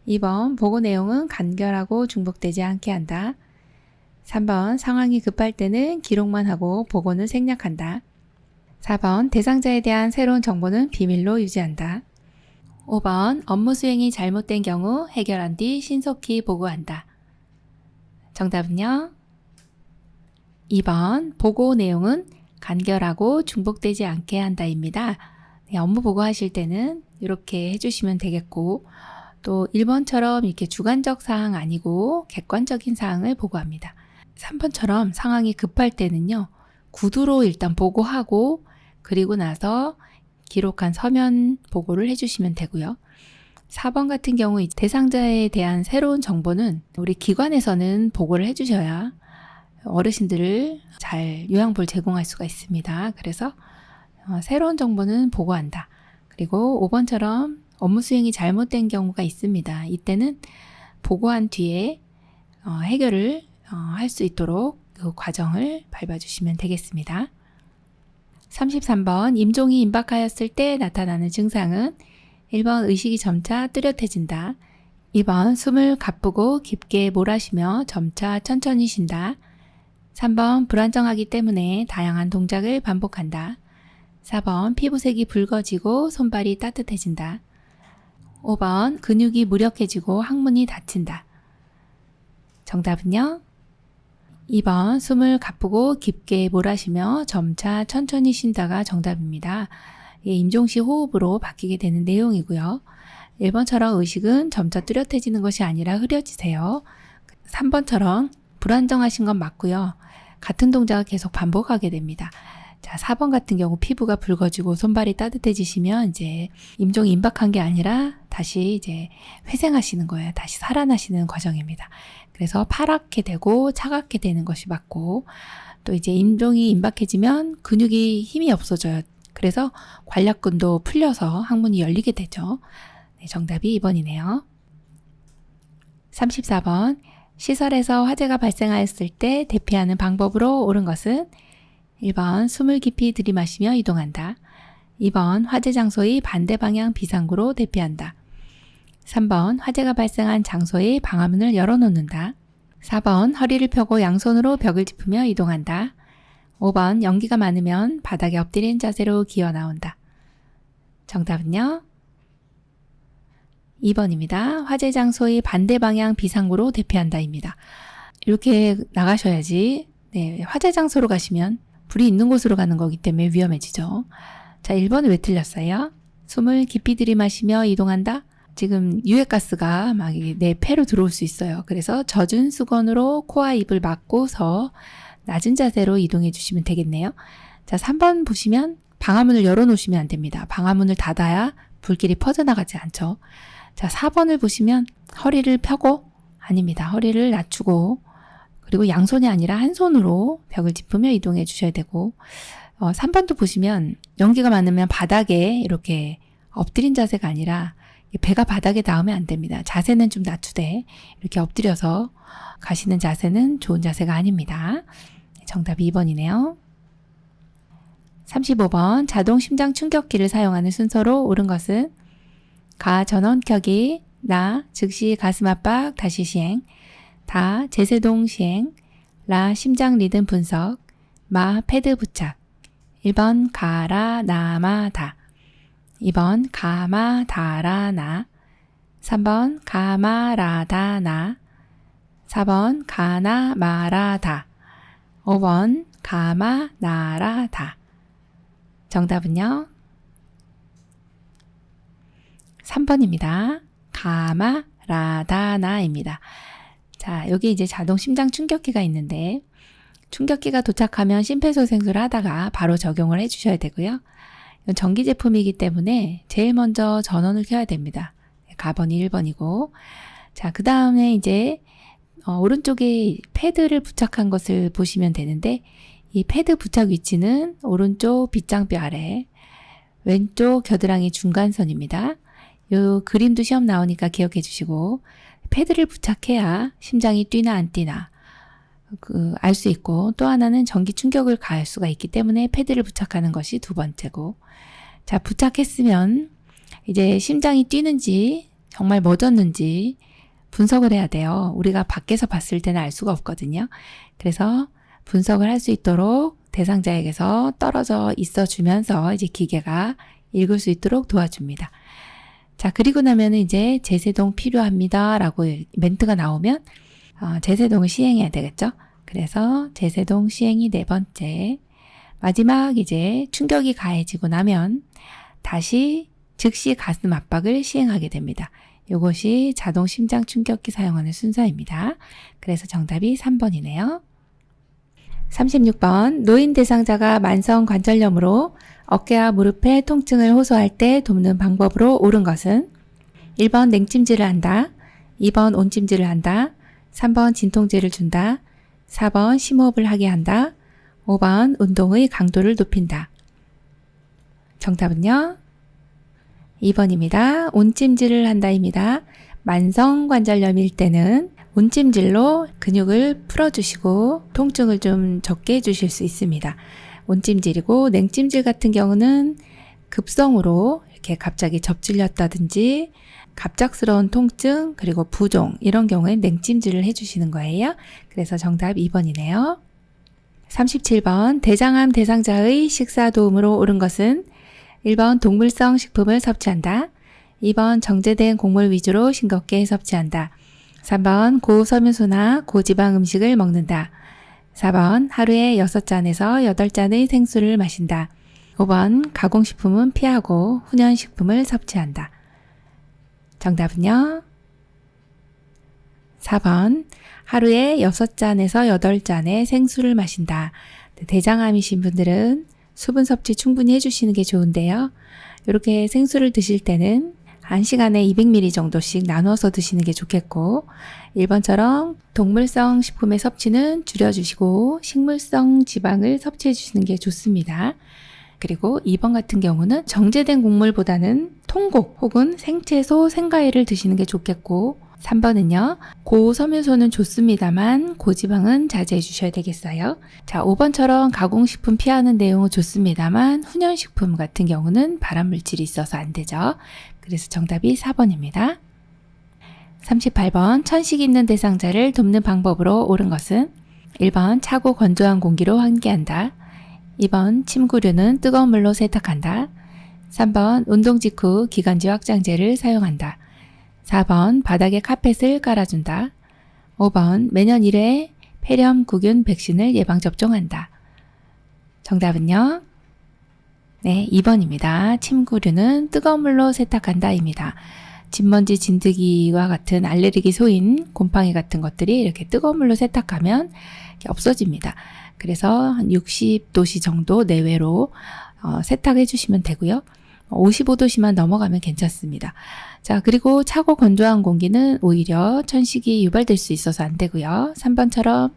2번 보고 내용은 간결하고 중복되지 않게 한다. 3번 상황이 급할 때는 기록만 하고 보고는 생략한다. 4번 대상자에 대한 새로운 정보는 비밀로 유지한다. 5번 업무 수행이 잘못된 경우 해결한 뒤 신속히 보고한다. 정답은요? 2번 보고 내용은 간결하고 중복되지 않게 한다입니다. 네, 업무 보고하실 때는 이렇게 해주시면 되겠고 또 1번처럼 이렇게 주관적 사항 아니고 객관적인 사항을 보고합니다. 3번처럼 상황이 급할 때는요. 구두로 일단 보고하고 그리고 나서 기록한 서면 보고를 해주시면 되고요. 4번 같은 경우 대상자에 대한 새로운 정보는 우리 기관에서는 보고를 해주셔야 어르신들을 잘 요양보를 제공할 수가 있습니다. 그래서 새로운 정보는 보고한다. 그리고 5번처럼 업무 수행이 잘못된 경우가 있습니다. 이때는 보고한 뒤에 해결을 할 수 있도록 그 과정을 밟아주시면 되겠습니다. 33번 임종이 임박하였을 때 나타나는 증상은 1번 의식이 점차 뚜렷해진다. 2번 숨을 가쁘고 깊게 몰아쉬며 점차 천천히 쉰다. 3번 불안정하기 때문에 다양한 동작을 반복한다. 4번 피부색이 붉어지고 손발이 따뜻해진다. 5번 근육이 무력해지고 항문이 닫힌다. 정답은요? 2번 숨을 가쁘고 깊게 몰아쉬며 점차 천천히 쉰다가 정답입니다. 임종시 호흡으로 바뀌게 되는 내용이고요. 1번처럼 의식은 점차 뚜렷해지는 것이 아니라 흐려지세요. 3번처럼 불안정하신 건 맞고요. 같은 동작을 계속 반복하게 됩니다. 자, 4번 같은 경우 피부가 붉어지고 손발이 따뜻해지시면 이제 임종이 임박한 게 아니라 다시 이제 회생하시는 거예요. 다시 살아나시는 과정입니다. 그래서 파랗게 되고 차갑게 되는 것이 맞고 또 이제 임종이 임박해지면 근육이 힘이 없어져요. 그래서 관략근도 풀려서 항문이 열리게 되죠. 네, 정답이 2번이네요. 34번 시설에서 화재가 발생하였을 때 대피하는 방법으로 옳은 것은 1번 숨을 깊이 들이마시며 이동한다. 2번 화재 장소의 반대 방향 비상구로 대피한다. 3번 화재가 발생한 장소의 방화문을 열어놓는다. 4번 허리를 펴고 양손으로 벽을 짚으며 이동한다. 5번 연기가 많으면 바닥에 엎드린 자세로 기어 나온다. 정답은요? 2번입니다. 화재 장소의 반대 방향 비상구로 대피한다입니다. 이렇게 나가셔야지. 네, 화재 장소로 가시면 불이 있는 곳으로 가는 거기 때문에 위험해지죠. 자, 1번은 왜 틀렸어요? 숨을 깊이 들이마시며 이동한다? 지금 유해가스가 막 내 폐로 들어올 수 있어요. 그래서 젖은 수건으로 코와 입을 막고서 낮은 자세로 이동해 주시면 되겠네요. 자, 3번 보시면 방화문을 열어놓으시면 안 됩니다. 방화문을 닫아야 불길이 퍼져나가지 않죠. 자, 4번을 보시면 허리를 펴고 아닙니다. 허리를 낮추고 그리고 양손이 아니라 한 손으로 벽을 짚으며 이동해 주셔야 되고 3번도 보시면 연기가 많으면 바닥에 이렇게 엎드린 자세가 아니라 배가 바닥에 닿으면 안 됩니다. 자세는 좀 낮추되 이렇게 엎드려서 가시는 자세는 좋은 자세가 아닙니다. 정답이 2번이네요. 35번 자동 심장 충격기를 사용하는 순서로 옳은 것은 가 전원 켜기, 나 즉시 가슴 압박 다시 시행, 다 제세동 시행, 라 심장 리듬 분석, 마 패드 부착. 1번 가라 나마 다, 2번 가마 다라 나, 3번 가마라다 나, 4번 가나 마라다, 5번 가마 나라다. 정답은요 3번입니다. 가마라다나입니다. 자, 여기 이제 자동 심장 충격기가 있는데 충격기가 도착하면 심폐소생술을 하다가 바로 적용을 해주셔야 되고요. 이건 전기 제품이기 때문에 제일 먼저 전원을 켜야 됩니다. 가번이 1번이고, 자, 그 다음에 이제 오른쪽에 패드를 부착한 것을 보시면 되는데 이 패드 부착 위치는 오른쪽 빗장뼈 아래, 왼쪽 겨드랑이 중간선입니다. 요 그림도 시험 나오니까 기억해 주시고, 패드를 부착해야 심장이 뛰나 안 뛰나 알 수 있고, 또 하나는 전기 충격을 가할 수가 있기 때문에 패드를 부착하는 것이 두 번째고, 자, 부착했으면 이제 심장이 뛰는지 정말 멎었는지 분석을 해야 돼요. 우리가 밖에서 봤을 때는 알 수가 없거든요. 그래서 분석을 할 수 있도록 대상자에게서 떨어져 있어 주면서 이제 기계가 읽을 수 있도록 도와줍니다. 자, 그리고 나면 이제 제세동 필요합니다 라고 멘트가 나오면 제세동을 시행해야 되겠죠. 그래서 제세동 시행이 네 번째, 마지막 이제 충격이 가해지고 나면 다시 즉시 가슴 압박을 시행하게 됩니다. 이것이 자동 심장 충격기 사용하는 순서입니다. 그래서 정답이 3번이네요. 36번 노인 대상자가 만성 관절염으로 어깨와 무릎의 통증을 호소할 때 돕는 방법으로 옳은 것은 1번 냉찜질을 한다, 2번 온찜질을 한다, 3번 진통제를 준다, 4번 심호흡을 하게 한다, 5번 운동의 강도를 높인다. 정답은요 2번입니다. 온찜질을 한다입니다. 만성 관절염일 때는 온찜질로 근육을 풀어주시고 통증을 좀 적게 해주실 수 있습니다. 온찜질이고, 냉찜질 같은 경우는 급성으로 이렇게 갑자기 접질렸다든지 갑작스러운 통증 그리고 부종 이런 경우에 냉찜질을 해주시는 거예요. 그래서 정답 2번이네요. 37번 대장암 대상자의 식사 도움으로 옳은 것은 1번 동물성 식품을 섭취한다, 2번 정제된 곡물 위주로 싱겁게 섭취한다, 3번 고섬유소나 고지방 음식을 먹는다, 4번 하루에 6잔에서 8잔의 생수를 마신다, 5번 가공식품은 피하고 훈연식품을 섭취한다. 정답은요 4번 하루에 6잔에서 8잔의 생수를 마신다. 대장암이신 분들은 수분 섭취 충분히 해주시는 게 좋은데요. 이렇게 생수를 드실 때는 1시간에 200ml 정도씩 나눠서 드시는 게 좋겠고, 1번처럼 동물성 식품의 섭취는 줄여주시고 식물성 지방을 섭취해 주시는 게 좋습니다. 그리고 2번 같은 경우는 정제된 곡물보다는 통곡 혹은 생채소, 생과일을 드시는 게 좋겠고, 3번은요, 고섬유소는 좋습니다만 고지방은 자제해 주셔야 되겠어요. 자, 5번처럼 가공식품 피하는 내용은 좋습니다만 훈연식품 같은 경우는 발암물질이 있어서 안 되죠. 그래서 정답이 4번입니다. 38번 천식 있는 대상자를 돕는 방법으로 옳은 것은 1번 차고 건조한 공기로 환기한다, 2번 침구류는 뜨거운 물로 세탁한다, 3번 운동 직후 기관지 확장제를 사용한다, 4번 바닥에 카펫을 깔아준다, 5번 매년 1회 폐렴 구균 백신을 예방접종한다. 정답은요? 네, 2번입니다. 침구류는 뜨거운 물로 세탁한다입니다. 진먼지, 진드기와 같은 알레르기 소인, 곰팡이 같은 것들이 이렇게 뜨거운 물로 세탁하면 없어집니다. 그래서 한 60도씨 정도 내외로 세탁해 주시면 되고요. 55도씨만 넘어가면 괜찮습니다. 자, 그리고 차고 건조한 공기는 오히려 천식이 유발될 수 있어서 안 되고요. 3번처럼,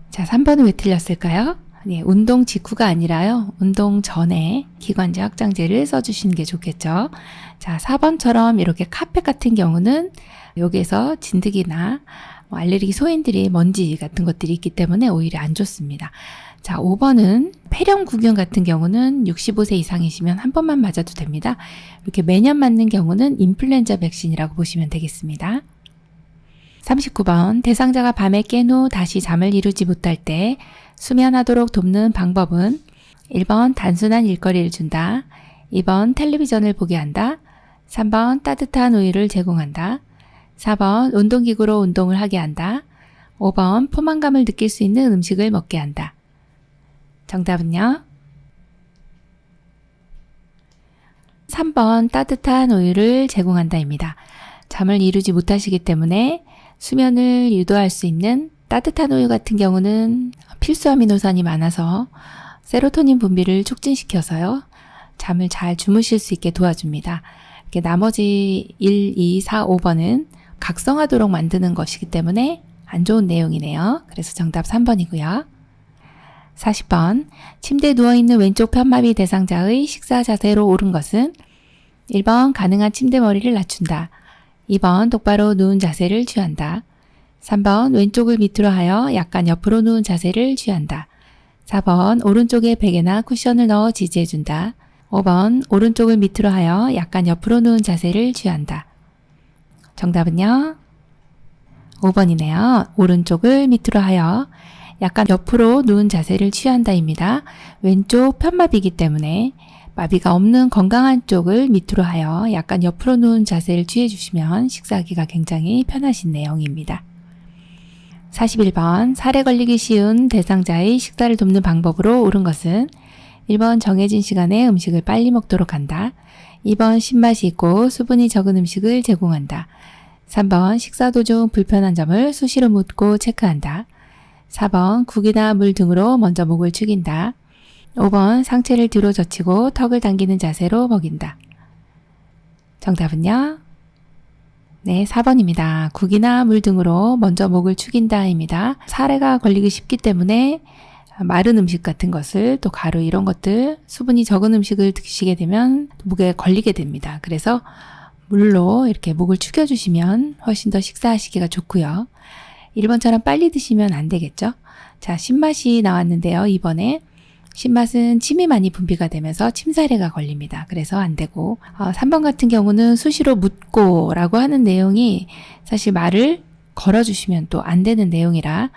자, 3번은 왜 틀렸을까요? 네, 운동 직후가 아니라요. 운동 전에 기관지 확장제를 써주시는 게 좋겠죠. 자, 4번처럼 이렇게 카펫 같은 경우는 여기에서 진드기나 알레르기 소인들이 먼지 같은 것들이 있기 때문에 오히려 안 좋습니다. 자, 5번은 폐렴구균 같은 경우는 65세 이상이시면 한 번만 맞아도 됩니다. 이렇게 매년 맞는 경우는 인플루엔자 백신이라고 보시면 되겠습니다. 39번 대상자가 밤에 깬 후 다시 잠을 이루지 못할 때 수면하도록 돕는 방법은 1번 단순한 일거리를 준다. 2번 텔레비전을 보게 한다. 3번 따뜻한 우유를 제공한다. 4번 운동기구로 운동을 하게 한다. 5번 포만감을 느낄 수 있는 음식을 먹게 한다. 정답은요? 3번 따뜻한 우유를 제공한다입니다. 잠을 이루지 못하시기 때문에 수면을 유도할 수 있는 따뜻한 우유 같은 경우는 필수 아미노산이 많아서 세로토닌 분비를 촉진시켜서요. 잠을 잘 주무실 수 있게 도와줍니다. 이렇게 나머지 1, 2, 4, 5번은 각성하도록 만드는 것이기 때문에 안 좋은 내용이네요. 그래서 정답 3번이고요. 40번 침대에 누워있는 왼쪽 편마비 대상자의 식사 자세로 옳은 것은 1번 가능한 침대 머리를 낮춘다. 2번 똑바로 누운 자세를 취한다. 3번 왼쪽을 밑으로 하여 약간 옆으로 누운 자세를 취한다. 4번 오른쪽에 베개나 쿠션을 넣어 지지해준다. 5번 오른쪽을 밑으로 하여 약간 옆으로 누운 자세를 취한다. 정답은요? 5번이네요. 오른쪽을 밑으로 하여 약간 옆으로 누운 자세를 취한다입니다. 왼쪽 편마비이기 때문에 마비가 없는 건강한 쪽을 밑으로 하여 약간 옆으로 누운 자세를 취해주시면 식사하기가 굉장히 편하신 내용입니다. 41번 살에 걸리기 쉬운 대상자의 식사를 돕는 방법으로 옳은 것은 1번 정해진 시간에 음식을 빨리 먹도록 한다. 2번 신맛이 있고 수분이 적은 음식을 제공한다. 3번 식사 도중 불편한 점을 수시로 묻고 체크한다. 4번 국이나 물 등으로 먼저 목을 축인다. 5번 상체를 뒤로 젖히고 턱을 당기는 자세로 먹인다. 정답은요? 네, 4번입니다. 국이나 물 등으로 먼저 목을 축인다입니다. 살에가 걸리기 쉽기 때문에 마른 음식 같은 것을 또 가루 이런 것들 수분이 적은 음식을 드시게 되면 목에 걸리게 됩니다. 그래서 물로 이렇게 목을 축여주시면 훨씬 더 식사하시기가 좋고요. 1번처럼 빨리 드시면 안 되겠죠? 자, 신맛이 나왔는데요. 이번에 신맛은 침이 많이 분비가 되면서 침사래가 걸립니다. 그래서 안 되고 3번 같은 경우는 수시로 묻고 라고 하는 내용이 사실 말을 걸어주시면 또 안 되는 내용이라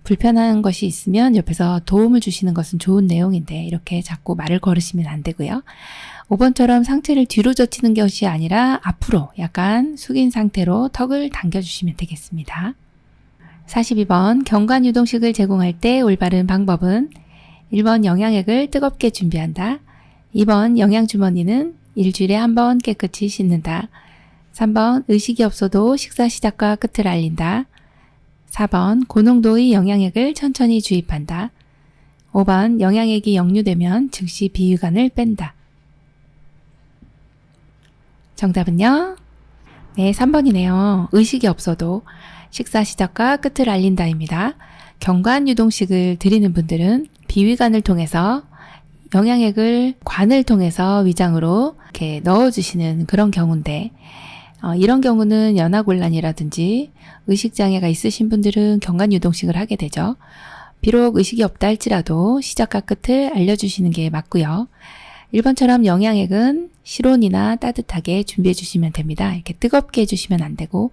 불편한 것이 있으면 옆에서 도움을 주시는 것은 좋은 내용인데 이렇게 자꾸 말을 걸으시면 안 되고요. 5번처럼 상체를 뒤로 젖히는 것이 아니라 앞으로 약간 숙인 상태로 턱을 당겨주시면 되겠습니다. 42번 경관유동식을 제공할 때 올바른 방법은 1번 영양액을 뜨겁게 준비한다. 2번 영양주머니는 일주일에 한 번 깨끗이 씻는다. 3번 의식이 없어도 식사 시작과 끝을 알린다. 4번 고농도의 영양액을 천천히 주입한다. 5번 영양액이 역류되면 즉시 비위관을 뺀다. 정답은요? 네, 3번이네요. 의식이 없어도 식사 시작과 끝을 알린다입니다. 경관유동식을 드리는 분들은 비위관을 통해서 영양액을 관을 통해서 위장으로 이렇게 넣어주시는 그런 경우인데 이런 경우는 연하곤란이라든지 의식장애가 있으신 분들은 경관유동식을 하게 되죠. 비록 의식이 없다 할지라도 시작과 끝을 알려주시는 게 맞고요. 1번처럼 영양액은 실온이나 따뜻하게 준비해 주시면 됩니다. 이렇게 뜨겁게 해주시면 안 되고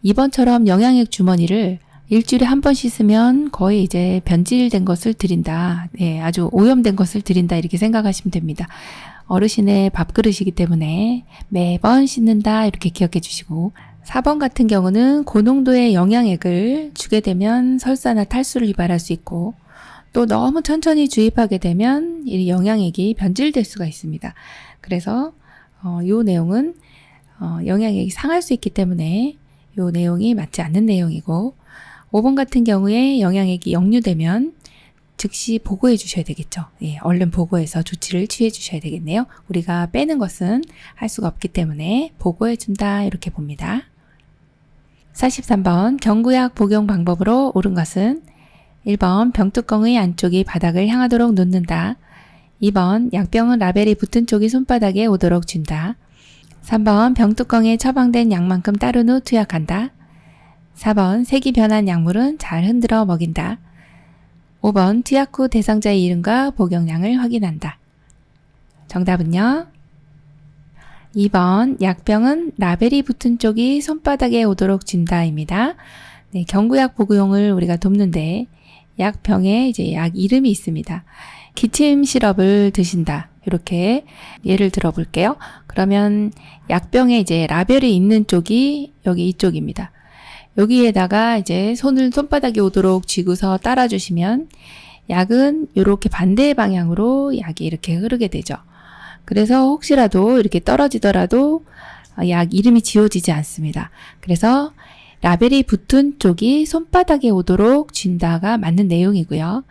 2번처럼 영양액 주머니를 일주일에 한 번 씻으면 거의 이제 변질된 것을 드린다. 네, 아주 오염된 것을 드린다 이렇게 생각하시면 됩니다. 어르신의 밥그릇이기 때문에 매번 씻는다 이렇게 기억해 주시고 4번 같은 경우는 고농도의 영양액을 주게 되면 설사나 탈수를 유발할 수 있고 또 너무 천천히 주입하게 되면 이 영양액이 변질될 수가 있습니다. 그래서 이 내용은 영양액이 상할 수 있기 때문에 이 내용이 맞지 않는 내용이고 5번 같은 경우에 영양액이 역류되면 즉시 보고해 주셔야 되겠죠. 예, 얼른 보고해서 조치를 취해 주셔야 되겠네요. 우리가 빼는 것은 할 수가 없기 때문에 보고해 준다 이렇게 봅니다. 43번 경구약 복용 방법으로 옳은 것은 1번 병뚜껑의 안쪽이 바닥을 향하도록 놓는다. 2번 약병은 라벨이 붙은 쪽이 손바닥에 오도록 준다. 3번 병뚜껑에 처방된 약만큼 따른 후 투약한다. 4번 색이 변한 약물은 잘 흔들어 먹인다. 5번 투약 후 대상자의 이름과 복용량을 확인한다. 정답은요? 2번 약병은 라벨이 붙은 쪽이 손바닥에 오도록 준다입니다. 네, 경구약 복용을 우리가 돕는데 약병에 이제 약 이름이 있습니다. 기침 시럽을 드신다. 이렇게 예를 들어 볼게요. 그러면 약병에 이제 라벨이 있는 쪽이 여기 이쪽입니다. 여기에다가 이제 손을 손바닥에 오도록 쥐고서 따라주시면 약은 이렇게 반대 방향으로 약이 이렇게 흐르게 되죠. 그래서 혹시라도 이렇게 떨어지더라도 약 이름이 지워지지 않습니다. 그래서 라벨이 붙은 쪽이 손바닥에 오도록 쥔다가 맞는 내용이고요.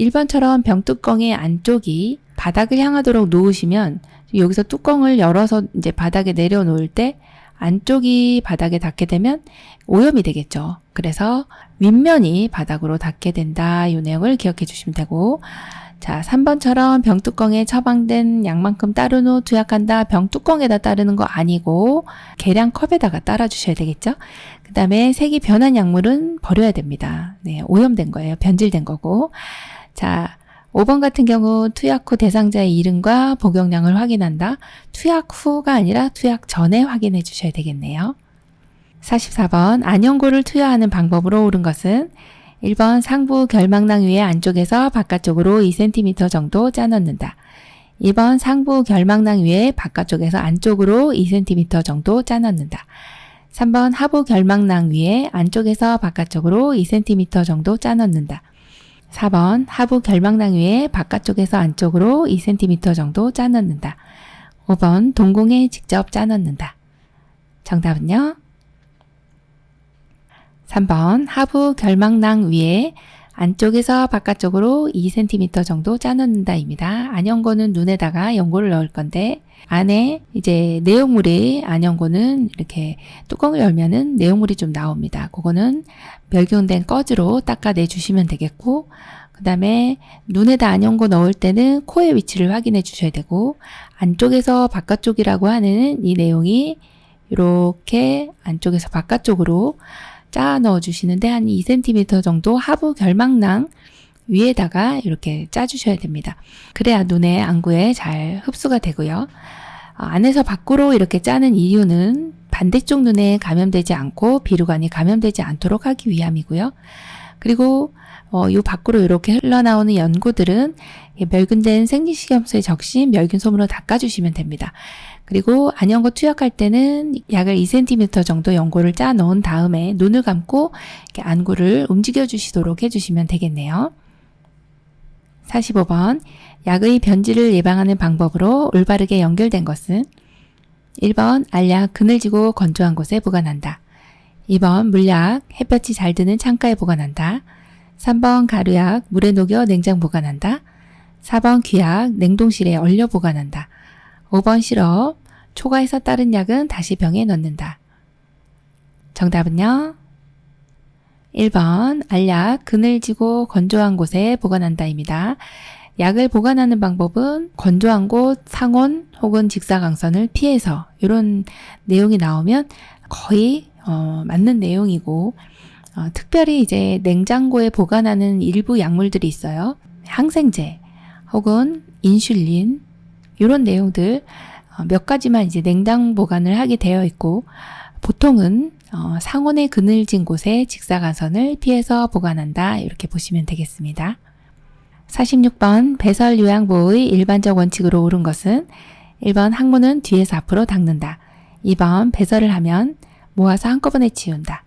1번처럼 병뚜껑의 안쪽이 바닥을 향하도록 놓으시면 여기서 뚜껑을 열어서 이제 바닥에 내려놓을 때 안쪽이 바닥에 닿게 되면 오염이 되겠죠. 그래서 윗면이 바닥으로 닿게 된다. 이 내용을 기억해 주시면 되고, 자, 3번처럼 병뚜껑에 처방된 약만큼 따른 후 투약한다. 병뚜껑에다 따르는 거 아니고 계량 컵에다가 따라 주셔야 되겠죠. 그 다음에 색이 변한 약물은 버려야 됩니다. 네, 오염된 거예요. 변질된 거고. 자, 5번 같은 경우 투약 후 대상자의 이름과 복용량을 확인한다. 투약 후가 아니라 투약 전에 확인해 주셔야 되겠네요. 44번 안연고를 투여하는 방법으로 옳은 것은 1번 상부 결막낭 위에 안쪽에서 바깥쪽으로 2cm 정도 짜 넣는다. 2번 상부 결막낭 위에 바깥쪽에서 안쪽으로 2cm 정도 짜 넣는다. 3번 하부 결막낭 위에 안쪽에서 바깥쪽으로 2cm 정도 짜 넣는다. 4번 하부 결막낭 위에 바깥쪽에서 안쪽으로 2cm 정도 짜 넣는다. 5번 동공에 직접 짜 넣는다. 정답은요? 3번 하부 결막낭 위에 안쪽에서 바깥쪽으로 2cm 정도 짜 넣는다입니다. 안연고는 눈에다가 연고를 넣을 건데 안에 이제 내용물이 안연고는 이렇게 뚜껑을 열면은 내용물이 좀 나옵니다. 그거는 멸균된 꺼즈로 닦아내 주시면 되겠고, 그 다음에 눈에다 안연고 넣을 때는 코의 위치를 확인해 주셔야 되고, 안쪽에서 바깥쪽이라고 하는 이 내용이 이렇게 안쪽에서 바깥쪽으로 짜 넣어 주시는데 한 2cm 정도 하부 결막낭 위에다가 이렇게 짜 주셔야 됩니다. 그래야 눈의 안구에 잘 흡수가 되고요. 안에서 밖으로 이렇게 짜는 이유는 반대쪽 눈에 감염되지 않고 비루관이 감염되지 않도록 하기 위함이고요. 그리고 이 밖으로 이렇게 흘러나오는 연고들은 멸균된 생리식염수에 적신 멸균솜으로 닦아주시면 됩니다. 그리고 안연고 투약할 때는 약을 2cm 정도 연고를 짜 넣은 다음에 눈을 감고 이렇게 안구를 움직여 주시도록 해주시면 되겠네요. 45번 약의 변질을 예방하는 방법으로 올바르게 연결된 것은 1번 알약 그늘지고 건조한 곳에 보관한다. 2번 물약 햇볕이 잘 드는 창가에 보관한다. 3번 가루약 물에 녹여 냉장 보관한다. 4번 귀약 냉동실에 얼려 보관한다. 5번 시럽 초과해서 따른 약은 다시 병에 넣는다. 정답은요? 1번 알약 그늘지고 건조한 곳에 보관한다입니다. 약을 보관하는 방법은 건조한 곳, 상온 혹은 직사광선을 피해서 이런 내용이 나오면 거의 맞는 내용이고, 특별히 이제 냉장고에 보관하는 일부 약물들이 있어요. 항생제 혹은 인슐린 이런 내용들 몇 가지만 이제 냉장 보관을 하게 되어 있고, 보통은 상온에 그늘진 곳에 직사광선을 피해서 보관한다. 이렇게 보시면 되겠습니다. 46번 배설 요양보의 일반적 원칙으로 옳은 것은 1번 항문은 뒤에서 앞으로 닦는다. 2번 배설을 하면 모아서 한꺼번에 치운다.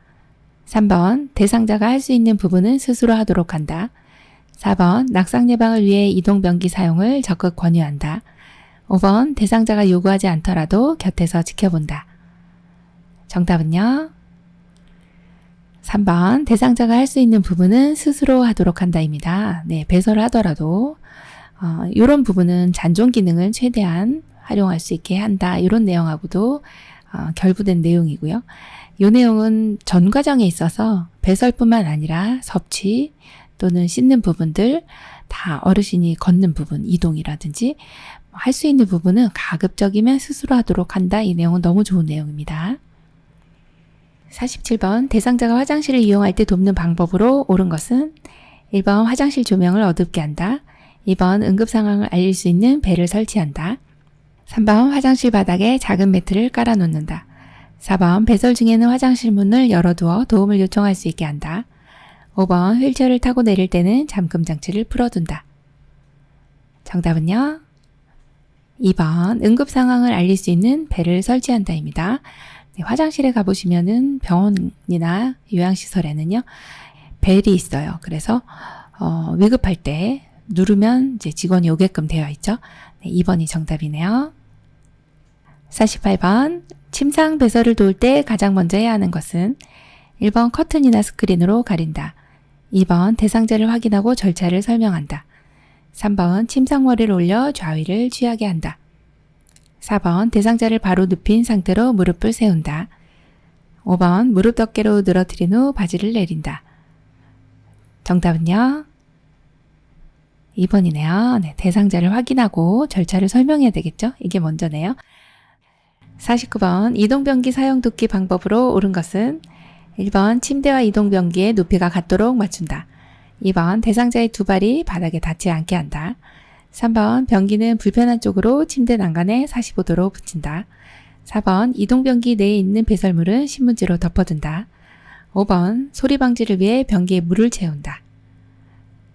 3번 대상자가 할 수 있는 부분은 스스로 하도록 한다. 4번 낙상 예방을 위해 이동변기 사용을 적극 권유한다. 5번 대상자가 요구하지 않더라도 곁에서 지켜본다. 정답은요? 3번 대상자가 할 수 있는 부분은 스스로 하도록 한다입니다. 네, 배설을 하더라도 이런 부분은 잔존 기능을 최대한 활용할 수 있게 한다. 이런 내용하고도 결부된 내용이고요. 이 내용은 전 과정에 있어서 배설뿐만 아니라 섭취 또는 씻는 부분들 다 어르신이 걷는 부분, 이동이라든지 할 수 있는 부분은 가급적이면 스스로 하도록 한다. 이 내용은 너무 좋은 내용입니다. 47번 대상자가 화장실을 이용할 때 돕는 방법으로 옳은 것은 1번 화장실 조명을 어둡게 한다. 2번 응급 상황을 알릴 수 있는 벨을 설치한다. 3번 화장실 바닥에 작은 매트를 깔아놓는다. 4번 배설 중에는 화장실 문을 열어두어 도움을 요청할 수 있게 한다. 5번 휠체어를 타고 내릴 때는 잠금 장치를 풀어둔다. 정답은요? 2번 응급 상황을 알릴 수 있는 벨을 설치한다입니다. 네, 화장실에 가보시면은 병원이나 요양시설에는요 벨이 있어요. 그래서 위급할 때 누르면 이제 직원이 오게끔 되어 있죠. 네, 2번이 정답이네요. 48번 침상 배설을 도울 때 가장 먼저 해야 하는 것은 1번 커튼이나 스크린으로 가린다. 2번 대상자를 확인하고 절차를 설명한다. 3번 침상머리를 올려 좌위를 취하게 한다. 4번 대상자를 바로 눕힌 상태로 무릎을 세운다. 5번 무릎 덮개로 늘어뜨린 후 바지를 내린다. 정답은요? 2번이네요. 네, 대상자를 확인하고 절차를 설명해야 되겠죠? 이게 먼저네요. 49번 이동변기 사용 돕기 방법으로 옳은 것은 1번 침대와 이동변기의 높이가 같도록 맞춘다. 2번 대상자의 두 발이 바닥에 닿지 않게 한다. 3번 변기는 불편한 쪽으로 침대 난간에 45도로 붙인다. 4번 이동변기 내에 있는 배설물은 신문지로 덮어둔다. 5번 소리 방지를 위해 변기에 물을 채운다.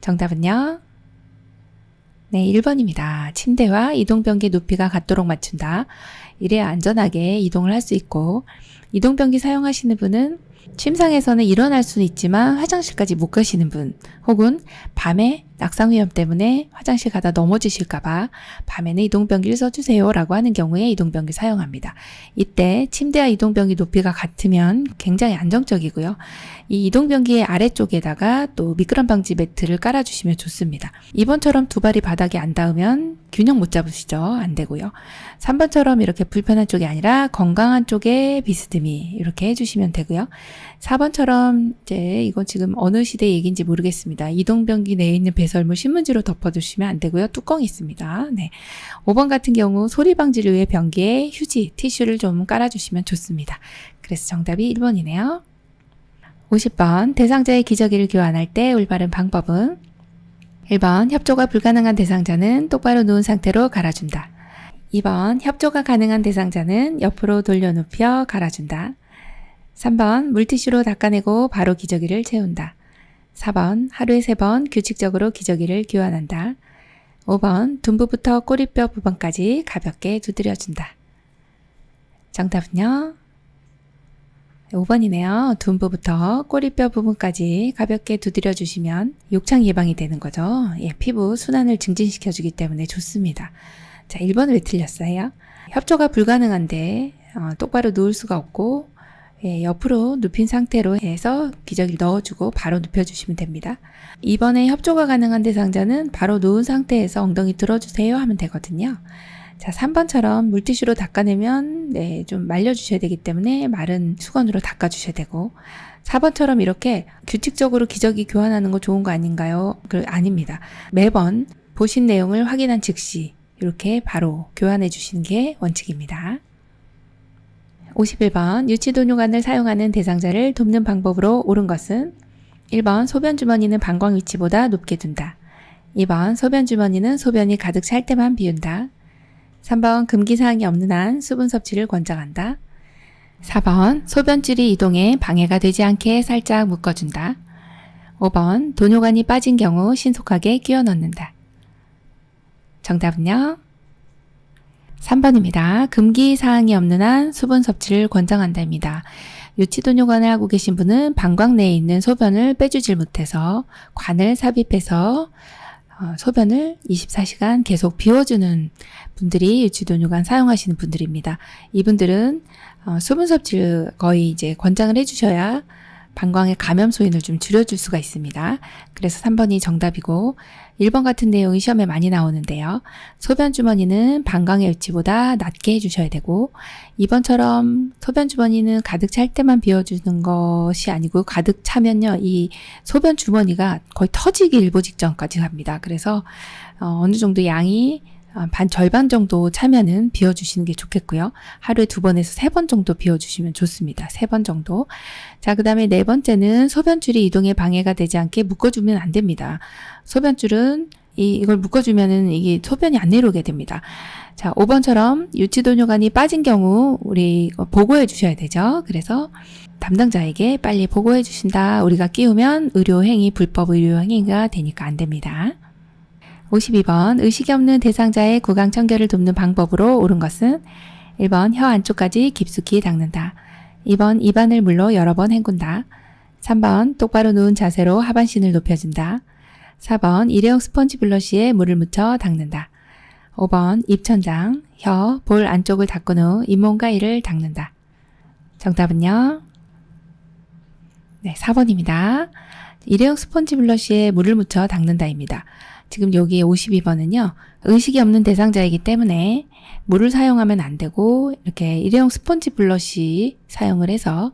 정답은요? 네, 1번입니다. 침대와 이동변기 높이가 같도록 맞춘다. 이래야 안전하게 이동을 할 수 있고, 이동변기 사용하시는 분은 침상에서는 일어날 수는 있지만 화장실까지 못 가시는 분, 혹은 밤에 낙상 위험 때문에 화장실 가다 넘어지실까봐 밤에는 이동변기를 써주세요 라고 하는 경우에 이동변기 사용합니다. 이때 침대와 이동변기 높이가 같으면 굉장히 안정적이고요. 이 이동변기의 아래쪽에다가 또 미끄럼 방지 매트를 깔아주시면 좋습니다. 2번처럼 두 발이 바닥에 안 닿으면 균형 못 잡으시죠? 안 되고요. 3번처럼 이렇게 불편한 쪽이 아니라 건강한 쪽에 비스듬히 이렇게 해주시면 되고요. 4번처럼 이제 이건 지금 어느 시대 얘기인지 모르겠습니다. 이동변기 내에 있는 배설물 신문지로 덮어두시면 안 되고요. 뚜껑이 있습니다. 네. 5번 같은 경우 소리 방지를 위해 변기에 휴지, 티슈를 좀 깔아주시면 좋습니다. 그래서 정답이 1번이네요. 50번 대상자의 기저귀를 교환할 때 올바른 방법은 1번 협조가 불가능한 대상자는 똑바로 누운 상태로 갈아준다. 2번 협조가 가능한 대상자는 옆으로 돌려 눕혀 갈아준다. 3번 물티슈로 닦아내고 바로 기저귀를 채운다. 4번 하루에 3번 규칙적으로 기저귀를 교환한다. 5번 둔부부터 꼬리뼈 부분까지 가볍게 두드려준다. 정답은요? 5번이네요. 둔부부터 꼬리뼈 부분까지 가볍게 두드려 주시면 욕창 예방이 되는 거죠. 예, 피부 순환을 증진시켜주기 때문에 좋습니다. 자, 1번 왜 틀렸어요? 협조가 불가능한데 똑바로 누울 수가 없고 예, 옆으로 눕힌 상태로 해서 기저귀를 넣어주고 바로 눕혀주시면 됩니다. 2번에 협조가 가능한 대상자는 바로 누운 상태에서 엉덩이 들어주세요 하면 되거든요. 자, 3번처럼 물티슈로 닦아내면 네, 좀 말려주셔야 되기 때문에 마른 수건으로 닦아주셔야 되고 4번처럼 이렇게 규칙적으로 기저귀 교환하는 거 좋은 거 아닌가요? 아닙니다. 매번 보신 내용을 확인한 즉시 이렇게 바로 교환해 주시는 게 원칙입니다. 51번 유치도뇨관을 사용하는 대상자를 돕는 방법으로 옳은 것은 1번 소변 주머니는 방광 위치보다 높게 둔다. 2번 소변 주머니는 소변이 가득 찰 때만 비운다. 3번 금기사항이 없는 한 수분 섭취를 권장한다. 4번 소변줄이 이동에 방해가 되지 않게 살짝 묶어준다. 5번 도뇨관이 빠진 경우 신속하게 끼워 넣는다. 정답은요? 3번입니다. 금기사항이 없는 한 수분 섭취를 권장한다입니다. 유치도뇨관을 하고 계신 분은 방광 내에 있는 소변을 빼주질 못해서 관을 삽입해서 소변을 24시간 계속 비워주는 분들이 유치도뇨관 사용하시는 분들입니다. 이분들은 수분 섭취를 거의 이제 권장을 해주셔야 방광의 감염 소인을 좀 줄여줄 수가 있습니다. 그래서 3번이 정답이고 1번 같은 내용이 시험에 많이 나오는데요. 소변 주머니는 방광의 위치보다 낮게 해주셔야 되고 2번처럼 소변 주머니는 가득 찰 때만 비워주는 것이 아니고 가득 차면요. 이 소변 주머니가 거의 터지기 일보 직전까지 갑니다. 그래서 어느 정도 양이 반 절반 정도 차면은 비워주시는 게 좋겠고요. 하루에 2번에서 3번 정도 비워주시면 좋습니다. 3번 정도. 자, 그 다음에 4번째는 소변줄이 이동에 방해가 되지 않게 묶어주면 안 됩니다. 소변줄은 이걸 묶어주면은 이게 소변이 안 내려오게 됩니다. 자, 5번처럼 유치도뇨관이 빠진 경우 우리 보고해 주셔야 되죠. 그래서 담당자에게 빨리 보고해 주신다. 우리가 끼우면 의료행위, 불법 의료행위가 되니까 안 됩니다. 52번 의식이 없는 대상자의 구강 청결을 돕는 방법으로 옳은 것은 1번 혀 안쪽까지 깊숙이 닦는다. 2번 입안을 물로 여러 번 헹군다. 3번 똑바로 누운 자세로 하반신을 높여준다. 4번 일회용 스펀지 블러쉬에 물을 묻혀 닦는다. 5번 입천장, 혀, 볼 안쪽을 닦은 후 잇몸과 이를 닦는다. 정답은요? 네, 4번입니다. 일회용 스펀지 블러쉬에 물을 묻혀 닦는다입니다. 지금 여기 52번은요. 의식이 없는 대상자이기 때문에 물을 사용하면 안 되고 이렇게 일회용 스펀지 블러쉬 사용을 해서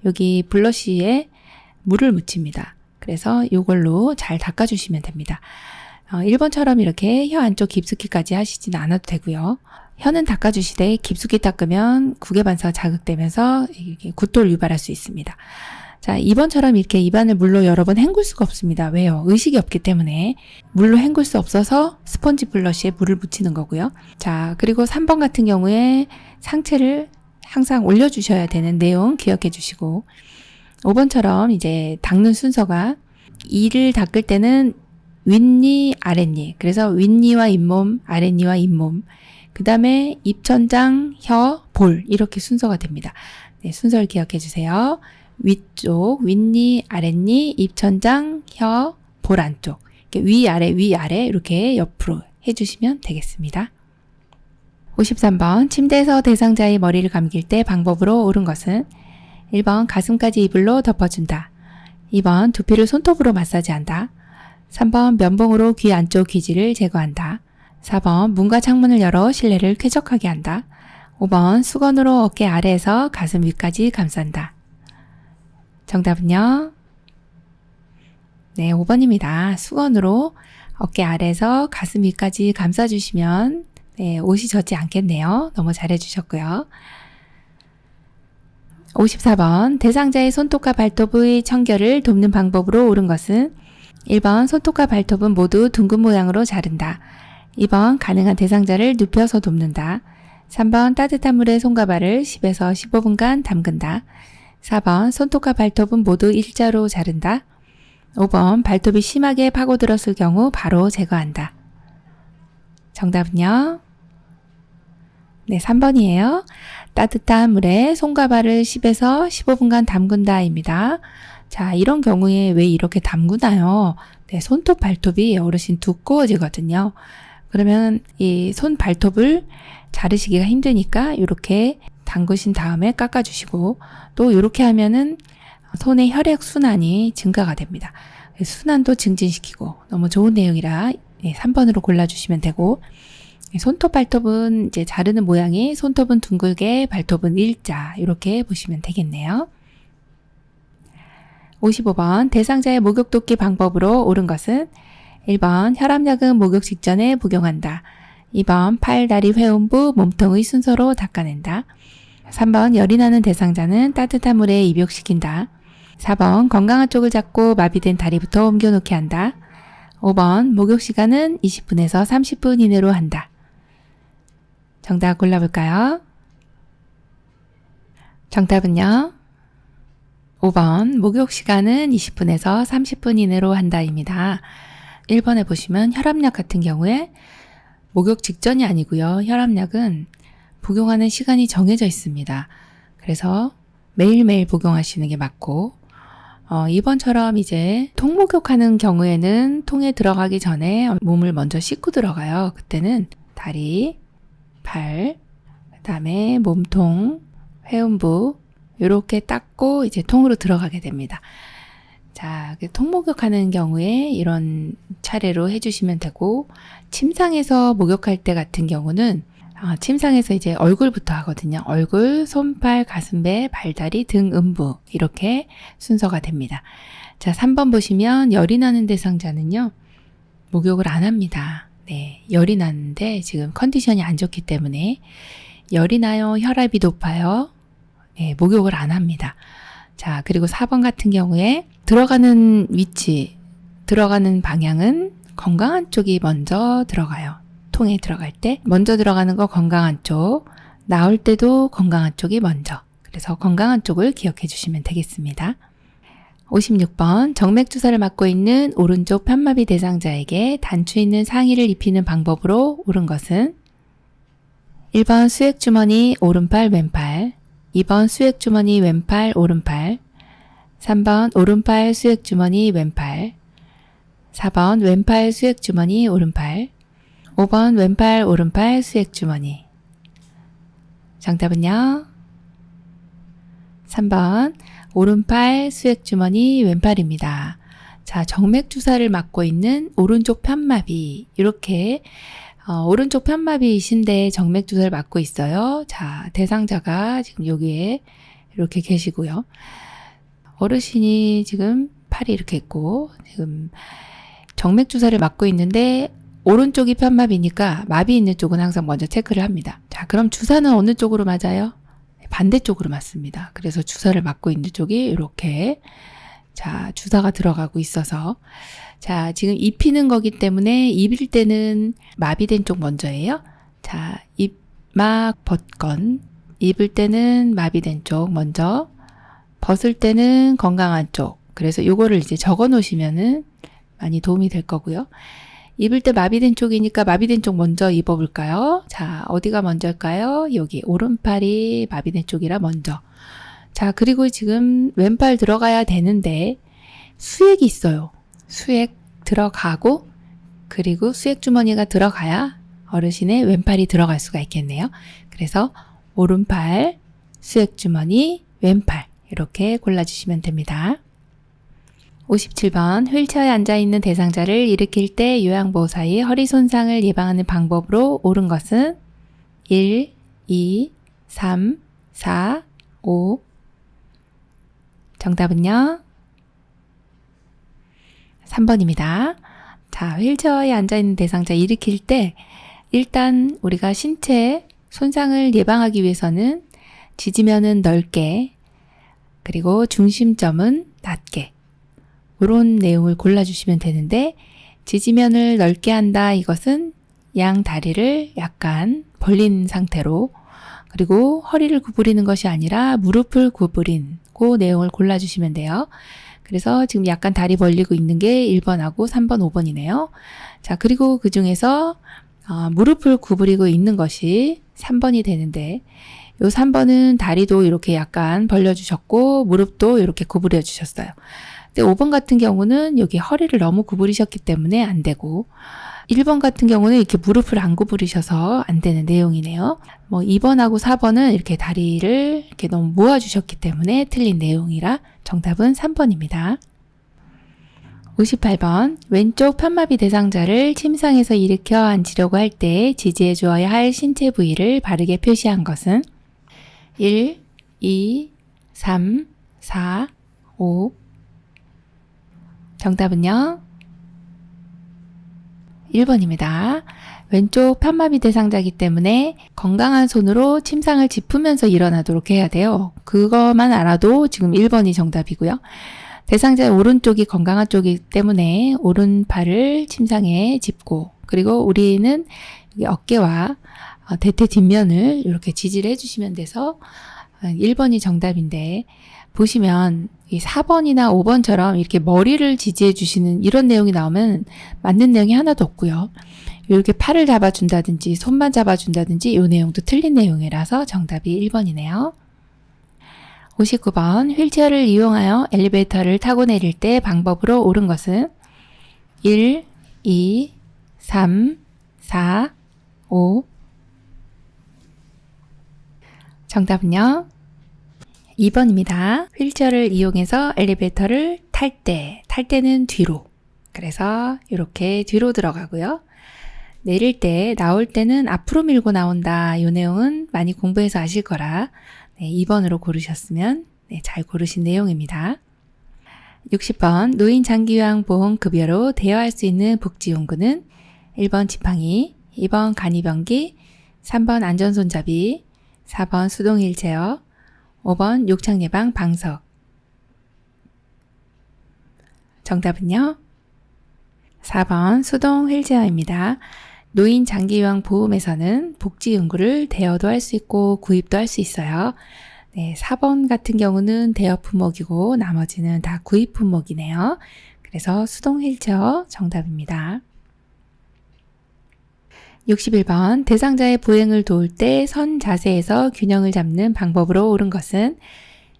여기 블러쉬에 물을 묻힙니다. 그래서 이걸로 잘 닦아주시면 됩니다. 1번처럼 이렇게 혀 안쪽 깊숙이까지 하시지는 않아도 되고요. 혀는 닦아주시되 깊숙이 닦으면 구개반사가 자극되면서 이게 굿돌 유발할 수 있습니다. 자, 2번처럼 이렇게 입안을 물로 여러 번 헹굴 수가 없습니다. 왜요? 의식이 없기 때문에 물로 헹굴 수 없어서 스펀지 블러쉬에 물을 묻히는 거고요. 자, 그리고 3번 같은 경우에 상체를 항상 올려주셔야 되는 내용 기억해 주시고 5번처럼 이제 닦는 순서가 이를 닦을 때는 윗니, 아랫니. 그래서 윗니와 잇몸, 아랫니와 잇몸. 그 다음에 입천장, 혀, 볼. 이렇게 순서가 됩니다. 네, 순서를 기억해 주세요. 위쪽, 윗니, 아랫니, 입천장, 혀, 볼 안쪽. 이렇게 위아래 이렇게 옆으로 해주시면 되겠습니다. 53번 침대에서 대상자의 머리를 감길 때 방법으로 옳은 것은 1번 가슴까지 이불로 덮어준다. 2번 두피를 손톱으로 마사지한다. 3번 면봉으로 귀 안쪽 귀지를 제거한다. 4번 문과 창문을 열어 실내를 쾌적하게 한다. 5번 수건으로 어깨 아래에서 가슴 위까지 감싼다. 정답은요? 네, 5번입니다. 수건으로 어깨 아래에서 가슴 위까지 감싸주시면 네, 옷이 젖지 않겠네요. 너무 잘해주셨고요. 54번 대상자의 손톱과 발톱의 청결을 돕는 방법으로 옳은 것은 1번 손톱과 발톱은 모두 둥근 모양으로 자른다. 2번 가능한 대상자를 눕혀서 돕는다. 3번 따뜻한 물에 손과 발을 10에서 15분간 담근다. 4번 손톱과 발톱은 모두 일자로 자른다. 5번 발톱이 심하게 파고들었을 경우 바로 제거한다. 정답은요? 네, 3번이에요. 따뜻한 물에 손과 발을 10에서 15분간 담근다 입니다. 자, 이런 경우에 왜 이렇게 담그나요? 네, 손톱 발톱이 어르신 두꺼워지거든요. 그러면 이 손 발톱을 자르시기가 힘드니까 이렇게 담그신 다음에 깎아주시고 또 이렇게 하면은 손의 혈액 순환이 증가가 됩니다. 순환도 증진시키고 너무 좋은 내용이라 3번으로 골라주시면 되고 손톱 발톱은 이제 자르는 모양이 손톱은 둥글게 발톱은 일자 이렇게 보시면 되겠네요. 55번 대상자의 목욕 돕기 방법으로 옳은 것은 1번 혈압약은 목욕 직전에 복용한다. 2번 팔, 다리, 회음부, 몸통의 순서로 닦아낸다. 3번 열이 나는 대상자는 따뜻한 물에 입욕시킨다. 4번 건강한 쪽을 잡고 마비된 다리부터 옮겨놓게 한다. 5번 목욕 시간은 20분에서 30분 이내로 한다. 정답 골라볼까요? 정답은요? 5번 목욕 시간은 20분에서 30분 이내로 한다입니다. 1번에 보시면 혈압약 같은 경우에 목욕 직전이 아니고요. 혈압약은 복용하는 시간이 정해져 있습니다. 그래서 매일매일 복용하시는 게 맞고 2번처럼 이제 통목욕하는 경우에는 통에 들어가기 전에 몸을 먼저 씻고 들어가요. 그때는 다리, 발, 그다음에 몸통, 회음부 이렇게 닦고 이제 통으로 들어가게 됩니다. 자, 통목욕하는 경우에 이런 차례로 해주시면 되고 침상에서 목욕할 때 같은 경우는 침상에서 이제 얼굴부터 하거든요. 얼굴, 손팔, 가슴배, 발다리, 등, 음부 이렇게 순서가 됩니다. 자, 3번 보시면 열이 나는 대상자는요. 목욕을 안 합니다. 네, 열이 나는데 지금 컨디션이 안 좋기 때문에 열이 나요, 혈압이 높아요. 네, 목욕을 안 합니다. 자, 그리고 4번 같은 경우에 들어가는 위치, 들어가는 방향은 건강한 쪽이 먼저 들어가요. 통에 들어갈 때 먼저 들어가는 거 건강한 쪽, 나올 때도 건강한 쪽이 먼저. 그래서 건강한 쪽을 기억해 주시면 되겠습니다. 56번 정맥주사를 맞고 있는 오른쪽 편마비 대상자에게 단추 있는 상의를 입히는 방법으로 옳은 것은 1번 수액주머니 오른팔 왼팔, 2번 수액주머니 왼팔 오른팔, 3번 오른팔 수액주머니 왼팔, 4번 왼팔 수액주머니 오른팔, 5번 왼팔 오른팔 수액주머니. 정답은요? 3번 오른팔 수액주머니 왼팔입니다. 자, 정맥주사를 맞고 있는 오른쪽 편마비, 이렇게 오른쪽 편마비이신데 정맥주사를 맞고 있어요. 자, 대상자가 지금 여기에 이렇게 계시고요. 어르신이 지금 팔이 이렇게 있고 지금 정맥주사를 맞고 있는데 오른쪽이 편마비니까 마비 있는 쪽은 항상 먼저 체크를 합니다. 자, 그럼 주사는 어느 쪽으로 맞아요? 반대쪽으로 맞습니다. 그래서 주사를 맞고 있는 쪽이 이렇게 자, 주사가 들어가고 있어서 자, 지금 입히는 거기 때문에 입을 때는 마비된 쪽 먼저예요. 자, 입막 벗건 입을 때는 마비된 쪽 먼저, 벗을 때는 건강한 쪽. 그래서 요거를 이제 적어 놓으시면은 많이 도움이 될 거고요. 입을 때 마비된 쪽이니까 마비된 쪽 먼저 입어볼까요? 자, 어디가 먼저일까요? 여기 오른팔이 마비된 쪽이라 먼저. 자, 그리고 지금 왼팔 들어가야 되는데 수액이 있어요. 수액 들어가고 그리고 수액 주머니가 들어가야 어르신의 왼팔이 들어갈 수가 있겠네요. 그래서 오른팔, 수액 주머니, 왼팔 이렇게 골라주시면 됩니다. 57번 휠체어에 앉아있는 대상자를 일으킬 때 요양보호사의 허리 손상을 예방하는 방법으로 옳은 것은 1, 2, 3, 4, 5. 정답은요? 3번입니다. 자, 휠체어에 앉아있는 대상자 일으킬 때 일단 우리가 신체 손상을 예방하기 위해서는 지지면은 넓게 그리고 중심점은 낮게 이런 내용을 골라주시면 되는데 지지면을 넓게 한다 이것은 양 다리를 약간 벌린 상태로 그리고 허리를 구부리는 것이 아니라 무릎을 구부린 그 내용을 골라주시면 돼요. 그래서 지금 약간 다리 벌리고 있는 게 1번하고 3번, 5번이네요. 자, 그리고 그 중에서 무릎을 구부리고 있는 것이 3번이 되는데 요 3번은 다리도 이렇게 약간 벌려주셨고 무릎도 이렇게 구부려 주셨어요. 근데 5번 같은 경우는 여기 허리를 너무 구부리셨기 때문에 안 되고 1번 같은 경우는 이렇게 무릎을 안 구부리셔서 안 되는 내용이네요. 2번하고 4번은 이렇게 다리를 이렇게 너무 모아주셨기 때문에 틀린 내용이라 정답은 3번입니다. 58번 왼쪽 편마비 대상자를 침상에서 일으켜 앉히려고 할 때 지지해 주어야 할 신체 부위를 바르게 표시한 것은 1, 2, 3, 4, 5. 정답은요? 1번입니다. 왼쪽 편마비 대상자이기 때문에 건강한 손으로 침상을 짚으면서 일어나도록 해야 돼요. 그것만 알아도 지금 1번이 정답이고요. 대상자의 오른쪽이 건강한 쪽이기 때문에 오른팔을 침상에 짚고 그리고 우리는 어깨와 대퇴 뒷면을 이렇게 지지를 해주시면 돼서 1번이 정답인데 보시면 이 4번이나 5번처럼 이렇게 머리를 지지해 주시는 이런 내용이 나오면 맞는 내용이 하나도 없고요. 이렇게 팔을 잡아준다든지 손만 잡아준다든지 이 내용도 틀린 내용이라서 정답이 1번이네요. 59번 휠체어를 이용하여 엘리베이터를 타고 내릴 때 방법으로 옳은 것은 1, 2, 3, 4, 5. 정답은요? 2번입니다. 휠체어를 이용해서 엘리베이터를 탈 때는 뒤로. 그래서 이렇게 뒤로 들어가고요. 내릴 때, 나올 때는 앞으로 밀고 나온다. 이 내용은 많이 공부해서 아실 거라 2번으로 고르셨으면 잘 고르신 내용입니다. 60번 노인 장기요양보험급여로 대여할 수 있는 복지용구는 1번 지팡이, 2번 간이변기, 3번 안전손잡이, 4번 수동 휠체어, 5번 욕창 예방 방석. 정답은요? 4번 수동 휠체어입니다. 노인 장기요양 보험에서는 복지 연구를 대여도 할 수 있고 구입도 할 수 있어요. 네, 4번 같은 경우는 대여 품목이고 나머지는 다 구입 품목이네요. 그래서 수동 휠체어 정답입니다. 61번 대상자의 보행을 도울 때 선 자세에서 균형을 잡는 방법으로 옳은 것은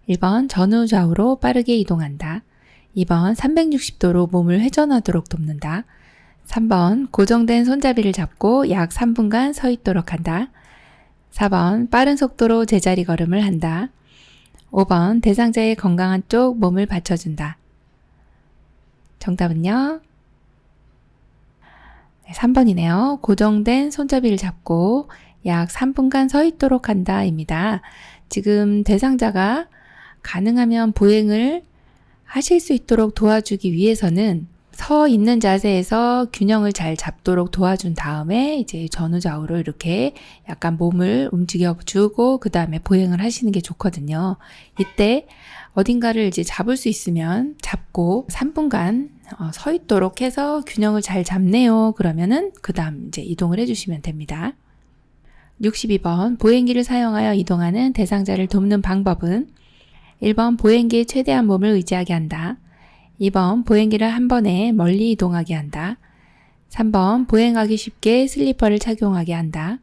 1번 전후 좌우로 빠르게 이동한다. 2번 360도로 몸을 회전하도록 돕는다. 3번 고정된 손잡이를 잡고 약 3분간 서 있도록 한다. 4번 빠른 속도로 제자리 걸음을 한다. 5번 대상자의 건강한 쪽 몸을 받쳐준다. 정답은요? 3번이네요. 고정된 손잡이를 잡고 약 3분간 서 있도록 한다 입니다. 지금 대상자가 가능하면 보행을 하실 수 있도록 도와주기 위해서는 서 있는 자세에서 균형을 잘 잡도록 도와준 다음에 이제 전후 좌우로 이렇게 약간 몸을 움직여 주고 그 다음에 보행을 하시는 게 좋거든요. 이때 어딘가를 이제 잡을 수 있으면 잡고 3분간 서 있도록 해서 균형을 잘 잡네요. 그러면은 그 다음 이제 이동을 해주시면 됩니다. 62번 보행기를 사용하여 이동하는 대상자를 돕는 방법은 1번 보행기에 최대한 몸을 의지하게 한다. 2번 보행기를 한 번에 멀리 이동하게 한다. 3번 보행하기 쉽게 슬리퍼를 착용하게 한다.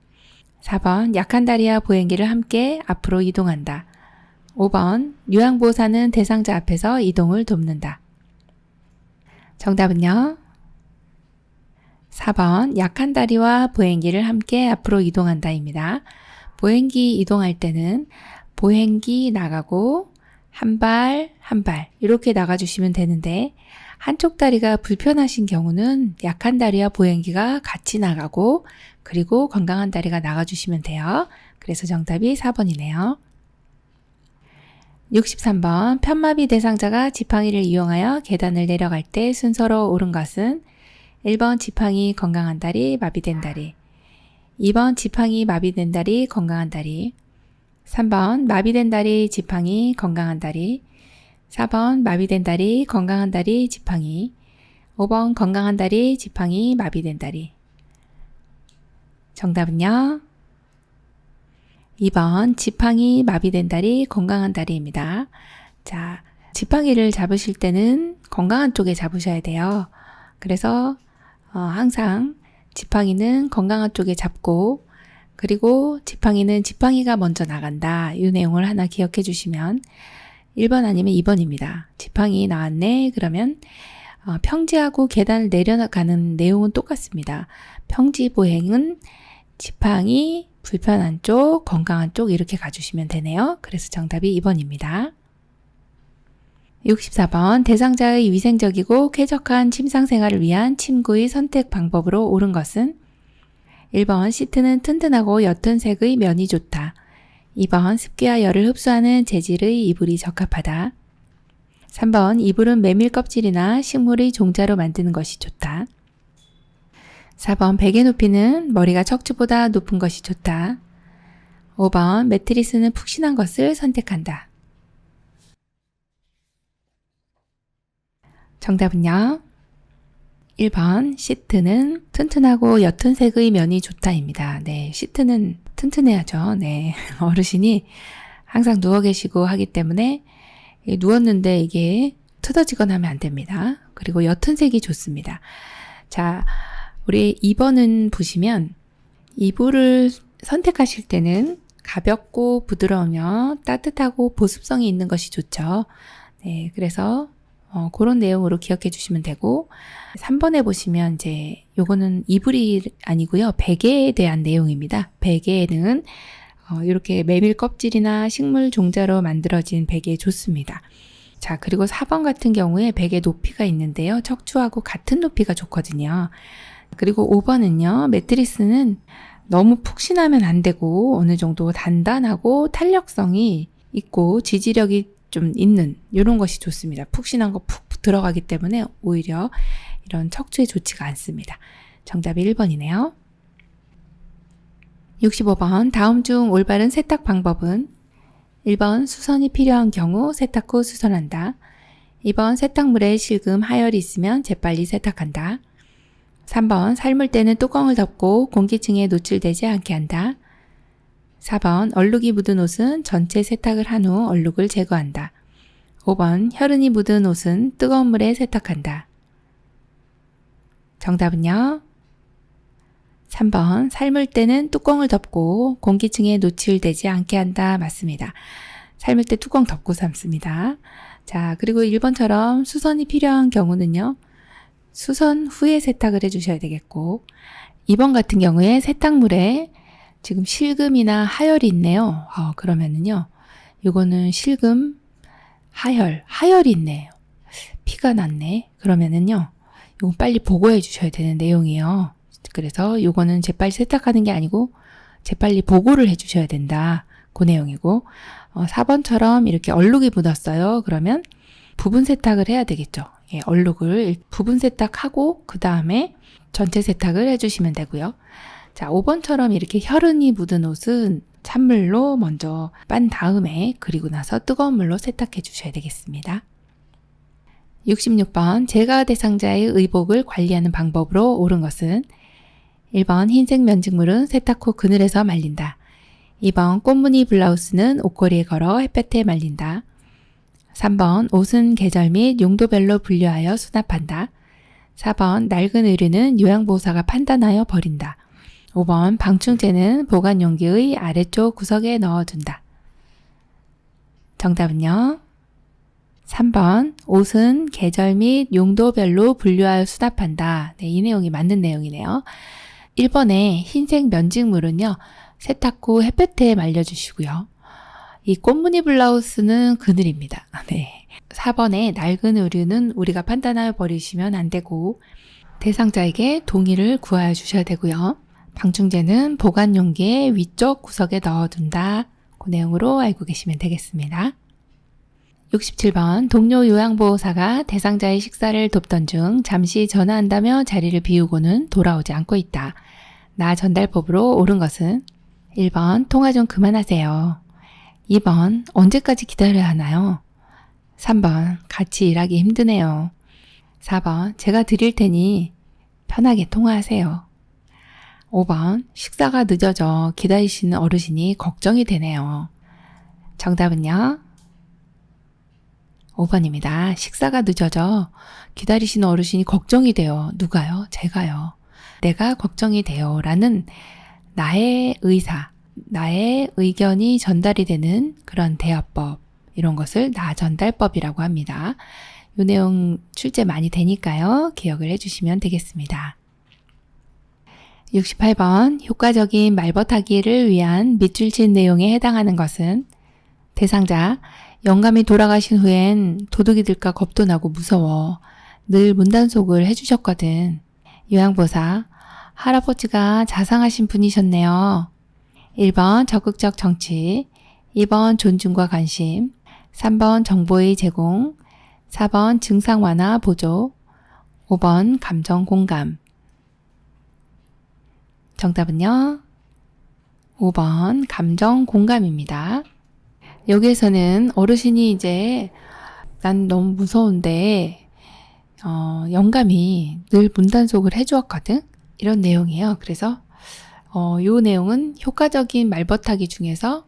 4번 약한 다리와 보행기를 함께 앞으로 이동한다. 5번 요양보호사는 대상자 앞에서 이동을 돕는다. 정답은요? 4번 약한 다리와 보행기를 함께 앞으로 이동한다입니다. 보행기 이동할 때는 보행기 나가고 한 발, 한 발 이렇게 나가주시면 되는데 한쪽 다리가 불편하신 경우는 약한 다리와 보행기가 같이 나가고 그리고 건강한 다리가 나가주시면 돼요. 그래서 정답이 4번이네요. 63번 편마비 대상자가 지팡이를 이용하여 계단을 내려갈 때 순서로 옳은 것은 1번 지팡이 건강한 다리 마비된 다리 2번 지팡이 마비된 다리 건강한 다리 3번 마비된 다리 지팡이 건강한 다리 4번 마비된 다리 건강한 다리 지팡이 5번 건강한 다리 지팡이 마비된 다리. 정답은요? 2번 지팡이 마비된 다리 건강한 다리입니다. 자, 지팡이를 잡으실 때는 건강한 쪽에 잡으셔야 돼요. 그래서 항상 지팡이는 건강한 쪽에 잡고 그리고 지팡이는 지팡이가 먼저 나간다. 이 내용을 하나 기억해 주시면 1번 아니면 2번입니다. 지팡이 나왔네. 그러면 평지하고 계단을 내려가는 내용은 똑같습니다. 평지 보행은 지팡이, 불편한 쪽, 건강한 쪽 이렇게 가주시면 되네요. 그래서 정답이 2번입니다. 64번 대상자의 위생적이고 쾌적한 침상생활을 위한 침구의 선택 방법으로 옳은 것은 1번 시트는 튼튼하고 옅은 색의 면이 좋다. 2번 습기와 열을 흡수하는 재질의 이불이 적합하다. 3번 이불은 메밀 껍질이나 식물의 종자로 만드는 것이 좋다. 4번 베개 높이는 머리가 척추보다 높은 것이 좋다. 5번 매트리스는 푹신한 것을 선택한다. 정답은요? 1번 시트는 튼튼하고 옅은 색의 면이 좋다입니다. 네, 시트는 튼튼해야죠. 네, 어르신이 항상 누워 계시고 하기 때문에 누웠는데 이게 틀어지거나 하면 안 됩니다. 그리고 옅은 색이 좋습니다. 자, 우리 2번은 보시면 이불을 선택하실 때는 가볍고 부드러우며 따뜻하고 보습성이 있는 것이 좋죠. 네, 그래서 그런 내용으로 기억해 주시면 되고 3번에 보시면 이제 요거는 이불이 아니고요. 베개에 대한 내용입니다. 베개는 이렇게 메밀 껍질이나 식물 종자로 만들어진 베개 좋습니다. 자, 그리고 4번 같은 경우에 베개 높이가 있는데요. 척추하고 같은 높이가 좋거든요. 그리고 5번은요. 매트리스는 너무 푹신하면 안 되고 어느 정도 단단하고 탄력성이 있고 지지력이 좀 있는 이런 것이 좋습니다. 푹신한 거 푹 들어가기 때문에 오히려 이런 척추에 좋지가 않습니다. 정답이 1번이네요. 65번 다음 중 올바른 세탁 방법은 1번 수선이 필요한 경우 세탁 후 수선한다. 2번 세탁물에 실금, 하열이 있으면 재빨리 세탁한다. 3번 삶을 때는 뚜껑을 덮고 공기층에 노출되지 않게 한다. 4번 얼룩이 묻은 옷은 전체 세탁을 한 후 얼룩을 제거한다. 5번 혈흔이 묻은 옷은 뜨거운 물에 세탁한다. 정답은요? 3번 삶을 때는 뚜껑을 덮고 공기층에 노출되지 않게 한다. 맞습니다. 삶을 때 뚜껑 덮고 삶습니다. 자, 그리고 1번처럼 수선이 필요한 경우는요. 수선 후에 세탁을 해주셔야 되겠고 2번 같은 경우에 세탁물에 지금 실금이나 하열이 있네요. 그러면은요. 이거는 실금, 하열이 있네요. 피가 났네. 그러면은요. 이건 빨리 보고해 주셔야 되는 내용이에요. 그래서 이거는 재빨리 세탁하는 게 아니고 재빨리 보고를 해 주셔야 된다. 그 내용이고 4번처럼 이렇게 얼룩이 묻었어요. 그러면 부분 세탁을 해야 되겠죠. 예, 얼룩을 부분 세탁하고 그 다음에 전체 세탁을 해주시면 되고요. 자, 5번처럼 이렇게 혈흔이 묻은 옷은 찬물로 먼저 빤 다음에 그리고 나서 뜨거운 물로 세탁해 주셔야 되겠습니다. 66번 제가 대상자의 의복을 관리하는 방법으로 옳은 것은 1번 흰색 면직물은 세탁 후 그늘에서 말린다. 2번 꽃무늬 블라우스는 옷걸이에 걸어 햇볕에 말린다. 3번 옷은 계절 및 용도별로 분류하여 수납한다. 4번 낡은 의류는 요양보호사가 판단하여 버린다. 5번 방충제는 보관용기의 아래쪽 구석에 넣어둔다. 정답은요? 3번 옷은 계절 및 용도별로 분류하여 수납한다. 네, 이 내용이 맞는 내용이네요. 1번에 흰색 면직물은요. 세탁 후 햇볕에 말려주시고요. 이 꽃무늬 블라우스는 그늘입니다. 네. 4번에 낡은 의류는 우리가 판단하여 버리시면 안 되고 대상자에게 동의를 구하여 주셔야 되고요. 방충제는 보관용기의 위쪽 구석에 넣어둔다. 그 내용으로 알고 계시면 되겠습니다. 67번 동료 요양보호사가 대상자의 식사를 돕던 중 잠시 전화한다며 자리를 비우고는 돌아오지 않고 있다. 나 전달법으로 옳은 것은 1번 통화 좀 그만하세요. 2번 언제까지 기다려야 하나요? 3번 같이 일하기 힘드네요. 4번 제가 드릴 테니 편하게 통화하세요. 5번 식사가 늦어져 기다리시는 어르신이 걱정이 되네요. 정답은요? 5번입니다. 식사가 늦어져 기다리시는 어르신이 걱정이 돼요. 누가요? 제가요. 내가 걱정이 돼요. 라는 나의 의사, 나의 의견이 전달이 되는 그런 대화법, 이런 것을 나 전달법이라고 합니다. 이 내용 출제 많이 되니까요. 기억을 해주시면 되겠습니다. 68번 효과적인 말벗하기를 위한 밑줄 친 내용에 해당하는 것은 대상자 영감이 돌아가신 후엔 도둑이 들까 겁도 나고 무서워 늘 문단속을 해주셨거든. 요양보호사 할아버지가 자상하신 분이셨네요. 1번 적극적 정치, 2번 존중과 관심, 3번 정보의 제공, 4번 증상 완화 보조, 5번 감정 공감. 정답은요? 5번 감정 공감입니다. 여기에서는 어르신이 이제 난 너무 무서운데 영감이 늘 문단속을 해주었거든? 이런 내용이에요. 그래서 이 내용은 효과적인 말벗하기 중에서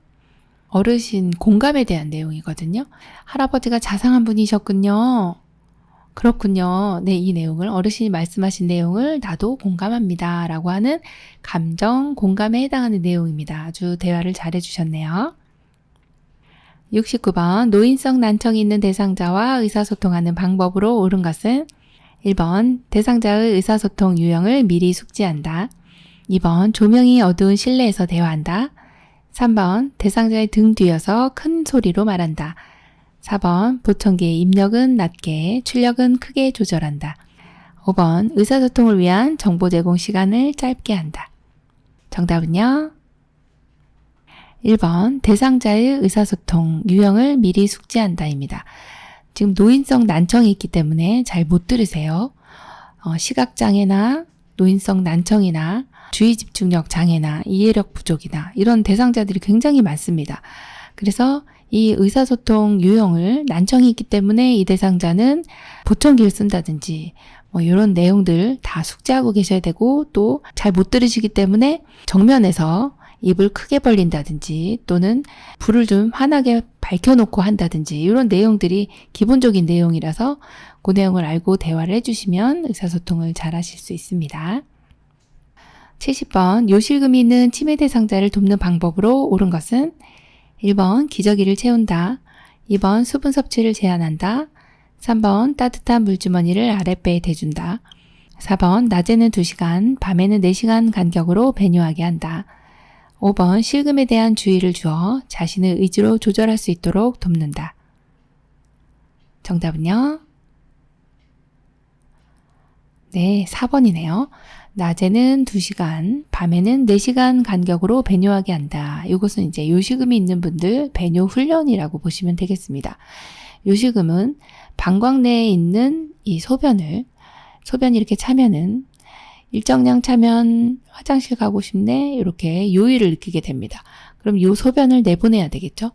어르신 공감에 대한 내용이거든요. 할아버지가 자상한 분이셨군요. 그렇군요. 네, 이 내용을 어르신이 말씀하신 내용을 나도 공감합니다. 라고 하는 감정 공감에 해당하는 내용입니다. 아주 대화를 잘 해주셨네요. 69번 노인성 난청이 있는 대상자와 의사소통하는 방법으로 옳은 것은 1번 대상자의 의사소통 유형을 미리 숙지한다. 2번 조명이 어두운 실내에서 대화한다. 3번 대상자의 등 뒤여서 큰 소리로 말한다. 4번 보청기의 입력은 낮게, 출력은 크게 조절한다. 5번 의사소통을 위한 정보 제공 시간을 짧게 한다. 정답은요? 1번 대상자의 의사소통 유형을 미리 숙지한다입니다. 지금 노인성 난청이 있기 때문에 잘 못 들으세요. 시각장애나 노인성 난청이나 주의 집중력 장애나 이해력 부족이나 이런 대상자들이 굉장히 많습니다. 그래서 이 의사소통 유형을 난청이 있기 때문에 이 대상자는 보청기를 쓴다든지 이런 내용들 다 숙지하고 계셔야 되고, 또 잘 못 들으시기 때문에 정면에서 입을 크게 벌린다든지 또는 불을 좀 환하게 밝혀놓고 한다든지 이런 내용들이 기본적인 내용이라서 그 내용을 알고 대화를 해주시면 의사소통을 잘 하실 수 있습니다. 70번 요실금이 있는 치매 대상자를 돕는 방법으로 옳은 것은 1번 기저귀를 채운다, 2번 수분 섭취를 제한한다, 3번 따뜻한 물주머니를 아랫배에 대준다, 4번 낮에는 2시간, 밤에는 4시간 간격으로 배뇨하게 한다, 5번 실금에 대한 주의를 주어 자신의 의지로 조절할 수 있도록 돕는다. 정답은요? 네, 4번이네요. 낮에는 2시간, 밤에는 4시간 간격으로 배뇨하게 한다. 이것은 이제 요실금이 있는 분들 배뇨 훈련이라고 보시면 되겠습니다. 요실금은 방광 내에 있는 이 소변이 이렇게 차면은 일정량 차면 화장실 가고 싶네 이렇게 요의를 느끼게 됩니다. 그럼 요 소변을 내보내야 되겠죠.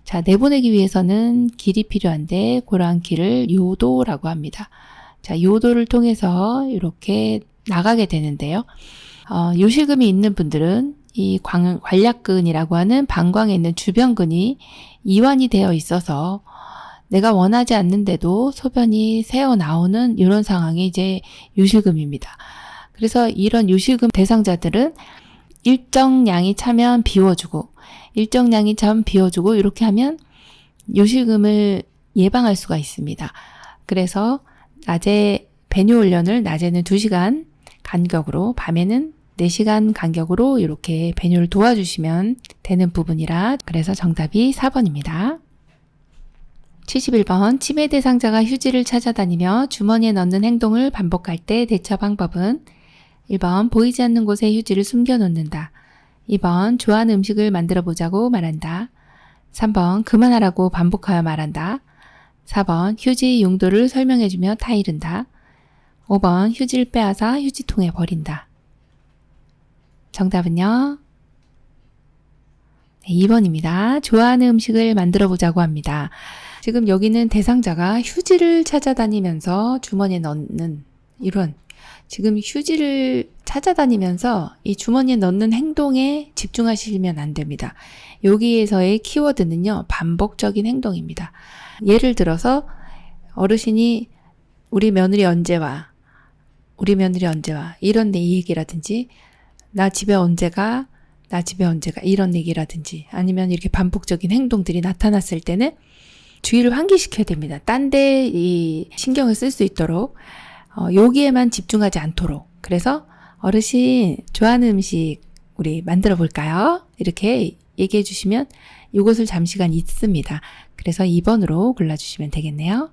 자, 내보내기 위해서는 길이 필요한데 그러한 길을 요도라고 합니다. 자, 요도를 통해서 이렇게 나가게 되는데요. 요실금이 있는 분들은 이 관략근이라고 하는 방광에 있는 주변근이 이완이 되어 있어서 내가 원하지 않는데도 소변이 새어 나오는 이런 상황이 이제 요실금입니다. 그래서 이런 요실금 대상자들은 일정량이 차면 비워주고 일정량이 차면 비워주고 이렇게 하면 요실금을 예방할 수가 있습니다. 그래서 낮에 배뇨 훈련을 낮에는 2시간 간격으로 밤에는 4시간 간격으로 이렇게 배뇨를 도와주시면 되는 부분이라 그래서 정답이 4번입니다. 71번 치매 대상자가 휴지를 찾아다니며 주머니에 넣는 행동을 반복할 때 대처 방법은 1번 보이지 않는 곳에 휴지를 숨겨놓는다. 2번 좋아하는 음식을 만들어 보자고 말한다. 3번 그만하라고 반복하여 말한다. 4번 휴지 용도를 설명해주며 타이른다. 5번 휴지를 빼앗아 휴지통에 버린다. 정답은요? 2번입니다. 좋아하는 음식을 만들어 보자고 합니다. 지금 여기는 대상자가 휴지를 찾아다니면서 주머니에 넣는 이런 지금 휴지를 찾아다니면서 이 주머니에 넣는 행동에 집중하시면 안 됩니다. 여기에서의 키워드는요, 반복적인 행동입니다. 예를 들어서 어르신이 우리 며느리 언제 와? 우리 며느리 언제 와? 이런 얘기라든지 나 집에 언제 가? 나 집에 언제 가? 이런 얘기라든지 아니면 이렇게 반복적인 행동들이 나타났을 때는 주의를 환기시켜야 됩니다. 딴 데 이 신경을 쓸 수 있도록 여기에만 집중하지 않도록. 그래서 어르신 좋아하는 음식 우리 만들어 볼까요? 이렇게 얘기해 주시면 이것을 잠시간 있습니다. 그래서 2번으로 골라주시면 되겠네요.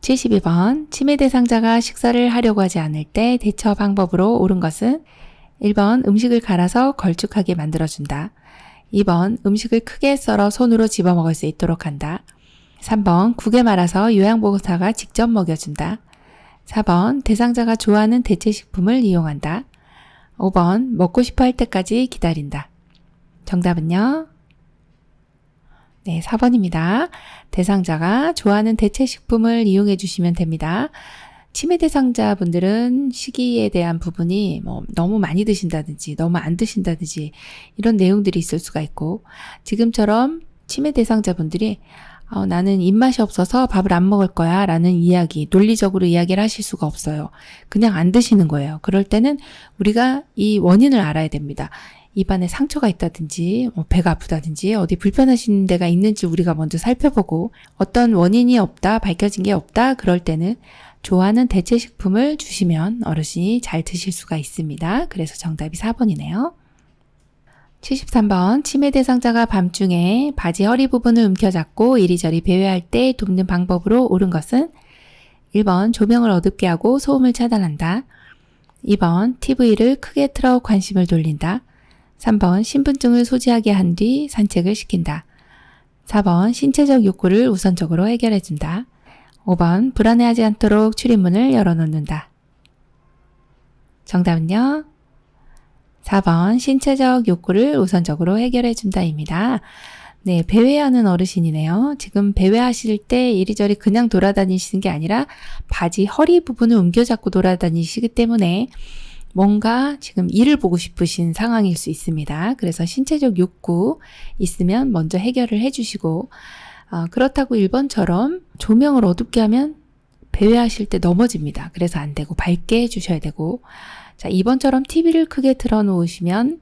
72번 치매 대상자가 식사를 하려고 하지 않을 때 대처 방법으로 옳은 것은 1번 음식을 갈아서 걸쭉하게 만들어준다. 2번 음식을 크게 썰어 손으로 집어먹을 수 있도록 한다. 3번 국에 말아서 요양보호사가 직접 먹여준다. 4번 대상자가 좋아하는 대체식품을 이용한다. 5번 먹고 싶어 할 때까지 기다린다. 정답은요? 네, 4번입니다. 대상자가 좋아하는 대체식품을 이용해 주시면 됩니다. 치매 대상자분들은 식이에 대한 부분이 너무 많이 드신다든지 너무 안 드신다든지 이런 내용들이 있을 수가 있고, 지금처럼 치매 대상자분들이 나는 입맛이 없어서 밥을 안 먹을 거야 라는 이야기, 논리적으로 이야기를 하실 수가 없어요. 그냥 안 드시는 거예요. 그럴 때는 우리가 이 원인을 알아야 됩니다. 입안에 상처가 있다든지 배가 아프다든지 어디 불편하신 데가 있는지 우리가 먼저 살펴보고, 어떤 원인이 없다, 밝혀진 게 없다 그럴 때는 좋아하는 대체식품을 주시면 어르신이 잘 드실 수가 있습니다. 그래서 정답이 4번이네요. 73번 치매 대상자가 밤중에 바지 허리 부분을 움켜잡고 이리저리 배회할 때 돕는 방법으로 옳은 것은 1번 조명을 어둡게 하고 소음을 차단한다. 2번 TV를 크게 틀어 관심을 돌린다. 3번 신분증을 소지하게 한 뒤 산책을 시킨다. 4번 신체적 욕구를 우선적으로 해결해준다. 5번 불안해하지 않도록 출입문을 열어놓는다. 정답은요. 4번 신체적 욕구를 우선적으로 해결해 준다입니다. 네, 배회하는 어르신이네요. 지금 배회하실 때 이리저리 그냥 돌아다니시는 게 아니라 바지 허리 부분을 움켜잡고 돌아다니시기 때문에 뭔가 지금 일을 보고 싶으신 상황일 수 있습니다. 그래서 신체적 욕구 있으면 먼저 해결을 해주시고 그렇다고 1번처럼 조명을 어둡게 하면 배회하실 때 넘어집니다. 그래서 안 되고 밝게 해주셔야 되고 자 2번처럼 TV를 크게 틀어놓으시면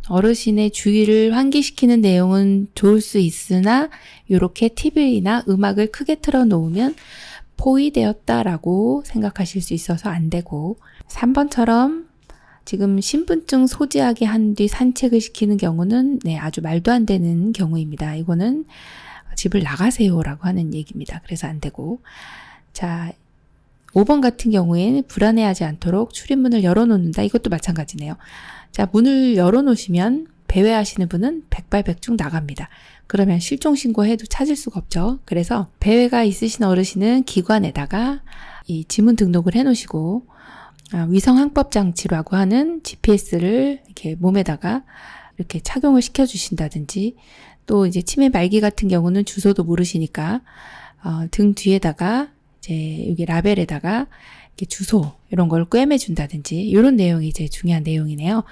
어르신의 주의를 환기시키는 내용은 좋을 수 있으나 이렇게 TV나 음악을 크게 틀어놓으면 포위되었다라고 생각하실 수 있어서 안 되고 3번처럼 지금 신분증 소지하게 한 뒤 산책을 시키는 경우는 네, 아주 말도 안 되는 경우입니다. 이거는 집을 나가세요라고 하는 얘기입니다. 그래서 안 되고 자 5번 같은 경우에는 불안해하지 않도록 출입문을 열어놓는다. 이것도 마찬가지네요. 자 문을 열어놓으시면 배회하시는 분은 백발백중 나갑니다. 그러면 실종신고해도 찾을 수가 없죠. 그래서 배회가 있으신 어르신은 기관에다가 이 지문 등록을 해놓으시고 위성항법장치라고 하는 GPS를 이렇게 몸에다가 이렇게 착용을 시켜주신다든지 또 이제 치매 말기 같은 경우는 주소도 모르시니까 등 뒤에다가 이제 여기 라벨에다가 이렇게 주소 이런 걸 꿰매준다든지 이런 내용이 이제 중요한 내용이네요.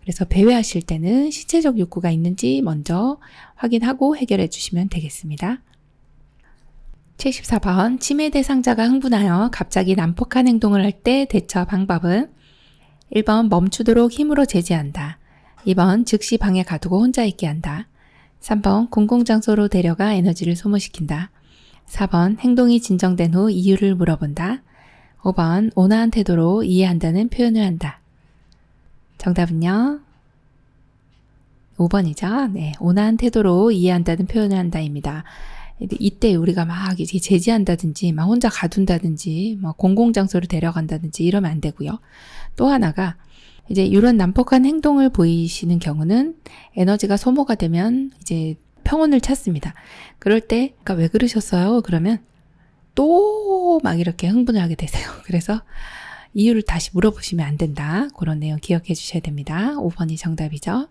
그래서 배회하실 때는 신체적 욕구가 있는지 먼저 확인하고 해결해 주시면 되겠습니다. 74번 치매 대상자가 흥분하여 갑자기 난폭한 행동을 할 때 대처 방법은 1번 멈추도록 힘으로 제지한다. 2번 즉시 방에 가두고 혼자 있게 한다. 3번 공공장소로 데려가 에너지를 소모시킨다. 4번 행동이 진정된 후 이유를 물어본다. 5번 온화한 태도로 이해한다는 표현을 한다. 정답은요? 5번이죠. 네, 온화한 태도로 이해한다는 표현을 한다입니다. 이때 우리가 막 이제 제지한다든지 막 혼자 가둔다든지 뭐 공공장소로 데려간다든지 이러면 안 되고요. 또 하나가 이제 이런 난폭한 행동을 보이시는 경우는 에너지가 소모가 되면 이제 평온을 찾습니다. 그럴 때 그러니까 왜 그러셨어요? 그러면 또 막 이렇게 흥분을 하게 되세요. 그래서 이유를 다시 물어보시면 안 된다. 그런 내용 기억해 주셔야 됩니다. 5번이 정답이죠.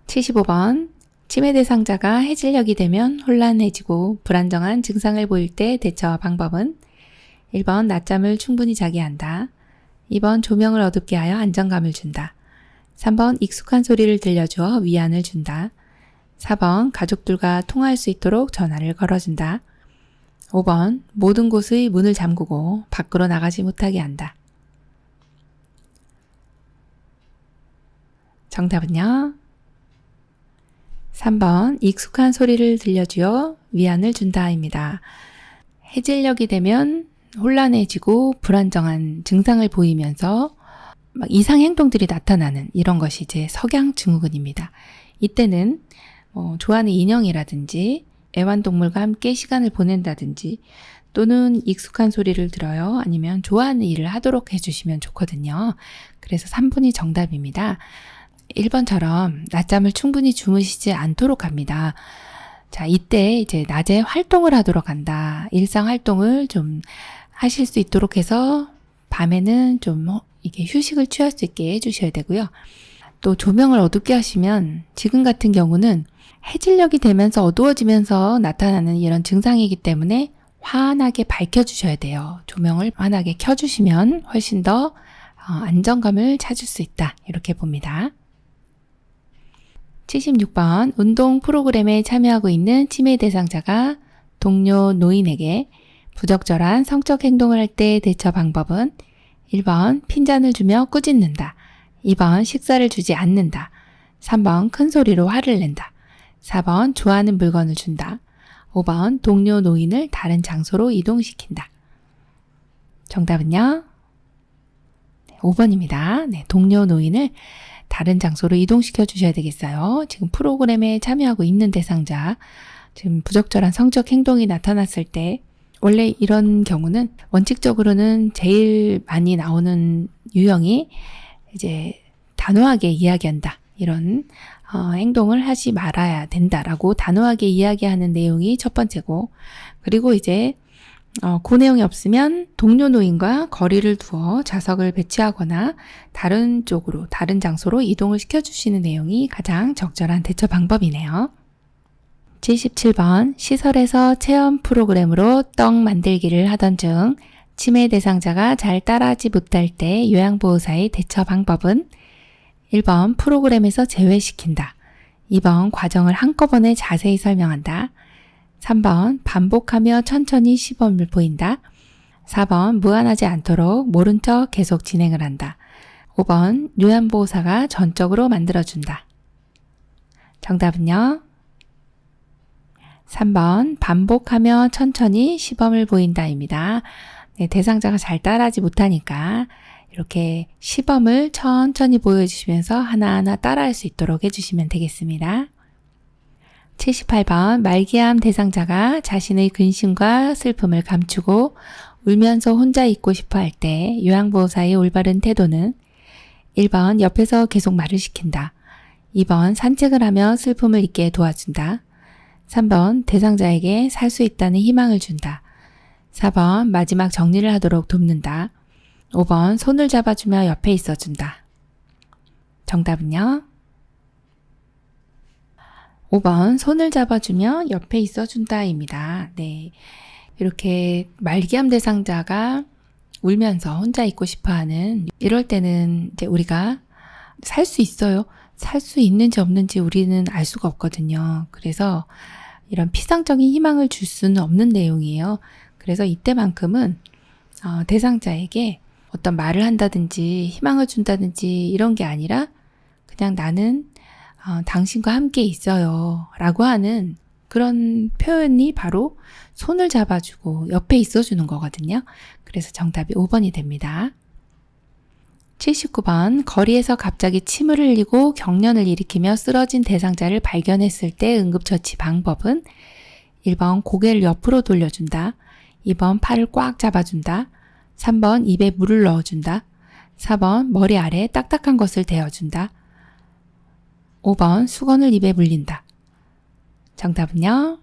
75번 치매 대상자가 해질녘이 되면 혼란해지고 불안정한 증상을 보일 때 대처 방법은 1번 낮잠을 충분히 자게 한다. 2번 조명을 어둡게 하여 안정감을 준다. 3번 익숙한 소리를 들려주어 위안을 준다. 4번 가족들과 통화할 수 있도록 전화를 걸어준다. 5번 모든 곳의 문을 잠그고 밖으로 나가지 못하게 한다. 정답은요? 3번 익숙한 소리를 들려주어 위안을 준다입니다. 해질녘이 되면 혼란해지고 불안정한 증상을 보이면서 막 이상 행동들이 나타나는 이런 것이 이제 석양증후군입니다. 이때는 좋아하는 인형이라든지 애완동물과 함께 시간을 보낸다든지 또는 익숙한 소리를 들어요. 아니면 좋아하는 일을 하도록 해주시면 좋거든요. 그래서 3번이 정답입니다. 1번처럼 낮잠을 충분히 주무시지 않도록 합니다. 자, 이때 이제 낮에 활동을 하도록 한다. 일상 활동을 좀 하실 수 있도록 해서 밤에는 좀 이게 휴식을 취할 수 있게 해주셔야 되고요. 또 조명을 어둡게 하시면 지금 같은 경우는 해질녘이 되면서 어두워지면서 나타나는 이런 증상이기 때문에 환하게 밝혀주셔야 돼요. 조명을 환하게 켜주시면 훨씬 더 안정감을 찾을 수 있다. 이렇게 봅니다. 76번 운동 프로그램에 참여하고 있는 치매 대상자가 동료 노인에게 부적절한 성적 행동을 할 때 대처 방법은 1번 핀잔을 주며 꾸짖는다. 2번 식사를 주지 않는다. 3번 큰 소리로 화를 낸다. 4번 좋아하는 물건을 준다. 5번 동료 노인을 다른 장소로 이동시킨다. 정답은요? 5번입니다. 네, 동료 노인을 다른 장소로 이동시켜 주셔야 되겠어요. 지금 프로그램에 참여하고 있는 대상자, 지금 부적절한 성적 행동이 나타났을 때 원래 이런 경우는 원칙적으로는 제일 많이 나오는 유형이 이제 단호하게 이야기한다. 이런 행동을 하지 말아야 된다라고 단호하게 이야기하는 내용이 첫 번째고, 그리고 이제 그 내용이 없으면 동료 노인과 거리를 두어 좌석을 배치하거나 다른 쪽으로, 다른 장소로 이동을 시켜주시는 내용이 가장 적절한 대처 방법이네요. 77번, 시설에서 체험 프로그램으로 떡 만들기를 하던 중 치매 대상자가 잘 따라하지 못할 때 요양보호사의 대처 방법은 1번, 프로그램에서 제외시킨다. 2번, 과정을 한꺼번에 자세히 설명한다. 3번, 반복하며 천천히 시범을 보인다. 4번, 무안하지 않도록 모른 척 계속 진행을 한다. 5번, 요양보호사가 전적으로 만들어준다. 정답은요? 3번, 반복하며 천천히 시범을 보인다입니다. 네, 대상자가 잘 따라하지 못하니까 이렇게 시범을 천천히 보여주시면서 하나하나 따라할 수 있도록 해주시면 되겠습니다. 78번, 말기암 대상자가 자신의 근심과 슬픔을 감추고 울면서 혼자 있고 싶어 할 때 요양보호사의 올바른 태도는 1번, 옆에서 계속 말을 시킨다. 2번, 산책을 하며 슬픔을 잊게 도와준다. 3번, 대상자에게 살 수 있다는 희망을 준다. 4번, 마지막 정리를 하도록 돕는다. 5번, 손을 잡아주며 옆에 있어준다. 정답은요? 5번, 손을 잡아주며 옆에 있어준다입니다. 네. 이렇게 말기암 대상자가 울면서 혼자 있고 싶어 하는, 이럴 때는 이제 우리가 살 수 있어요. 살 수 있는지 없는지 우리는 알 수가 없거든요. 그래서 이런 피상적인 희망을 줄 수는 없는 내용이에요. 그래서 이때만큼은 대상자에게 어떤 말을 한다든지 희망을 준다든지 이런 게 아니라 그냥 나는 당신과 함께 있어요 라고 하는 그런 표현이 바로 손을 잡아주고 옆에 있어주는 거거든요. 그래서 정답이 5번이 됩니다. 79번, 거리에서 갑자기 침을 흘리고 경련을 일으키며 쓰러진 대상자를 발견했을 때 응급처치 방법은 1번, 고개를 옆으로 돌려준다. 2번, 팔을 꽉 잡아준다. 3번, 입에 물을 넣어준다. 4번, 머리 아래 딱딱한 것을 대어준다. 5번, 수건을 입에 물린다. 정답은요?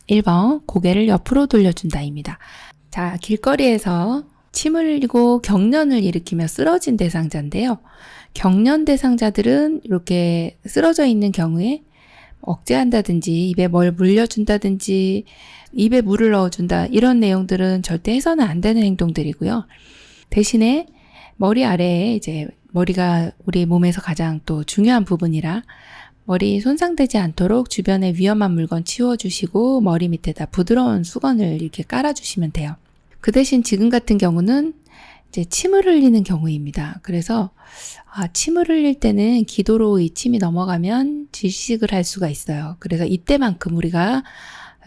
1번, 고개를 옆으로 돌려준다입니다. 자, 길거리에서 침을 흘리고 경련을 일으키며 쓰러진 대상자인데요. 경련 대상자들은 이렇게 쓰러져 있는 경우에 억제한다든지 입에 뭘 물려준다든지 입에 물을 넣어준다 이런 내용들은 절대 해서는 안 되는 행동들이고요. 대신에 머리 아래에 이제 머리가 우리 몸에서 가장 또 중요한 부분이라 머리 손상되지 않도록 주변에 위험한 물건 치워주시고 머리 밑에다 부드러운 수건을 이렇게 깔아주시면 돼요. 그 대신 지금 같은 경우는 이제 침을 흘리는 경우입니다. 그래서 침을 흘릴 때는 기도로 이 침이 넘어가면 질식을 할 수가 있어요. 그래서 이때만큼 우리가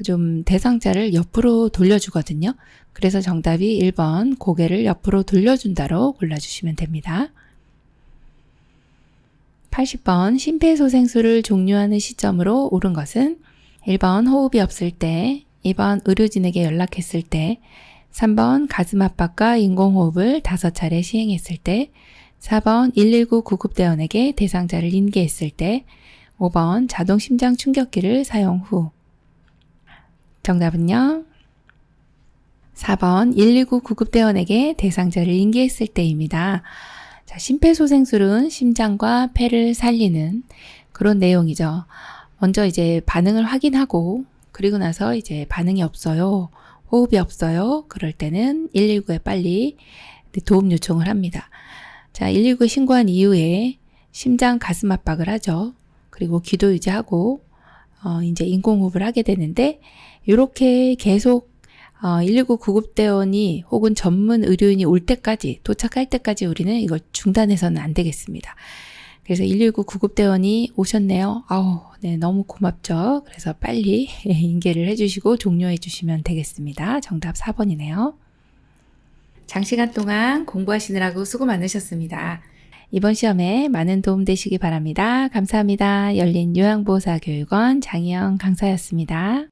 좀 대상자를 옆으로 돌려주거든요. 그래서 정답이 1번 고개를 옆으로 돌려준다로 골라주시면 됩니다. 80번 심폐소생술을 종료하는 시점으로 옳은 것은 1번 호흡이 없을 때, 2번 의료진에게 연락했을 때, 3번 가슴 압박과 인공호흡을 5차례 시행했을 때, 4번 119 구급대원에게 대상자를 인계했을 때, 5번 자동 심장 충격기를 사용 후. 정답은요? 4번 119 구급대원에게 대상자를 인계했을 때입니다. 자, 심폐소생술은 심장과 폐를 살리는 그런 내용이죠. 먼저 이제 반응을 확인하고 그리고 나서 이제 반응이 없어요. 호흡이 없어요. 그럴 때는 119에 빨리 도움 요청을 합니다. 자, 119에 신고한 이후에 심장 가슴 압박을 하죠. 그리고 기도 유지하고 이제 인공호흡을 하게 되는데 이렇게 계속 119 구급대원이 혹은 전문 의료인이 올 때까지 도착할 때까지 우리는 이걸 중단해서는 안 되겠습니다. 그래서 119 구급대원이 오셨네요. 네, 너무 고맙죠. 그래서 빨리 인계를 해주시고 종료해 주시면 되겠습니다. 정답 4번이네요. 장시간 동안 공부하시느라고 수고 많으셨습니다. 이번 시험에 많은 도움 되시기 바랍니다. 감사합니다. 열린 요양보호사 교육원 장희영 강사였습니다.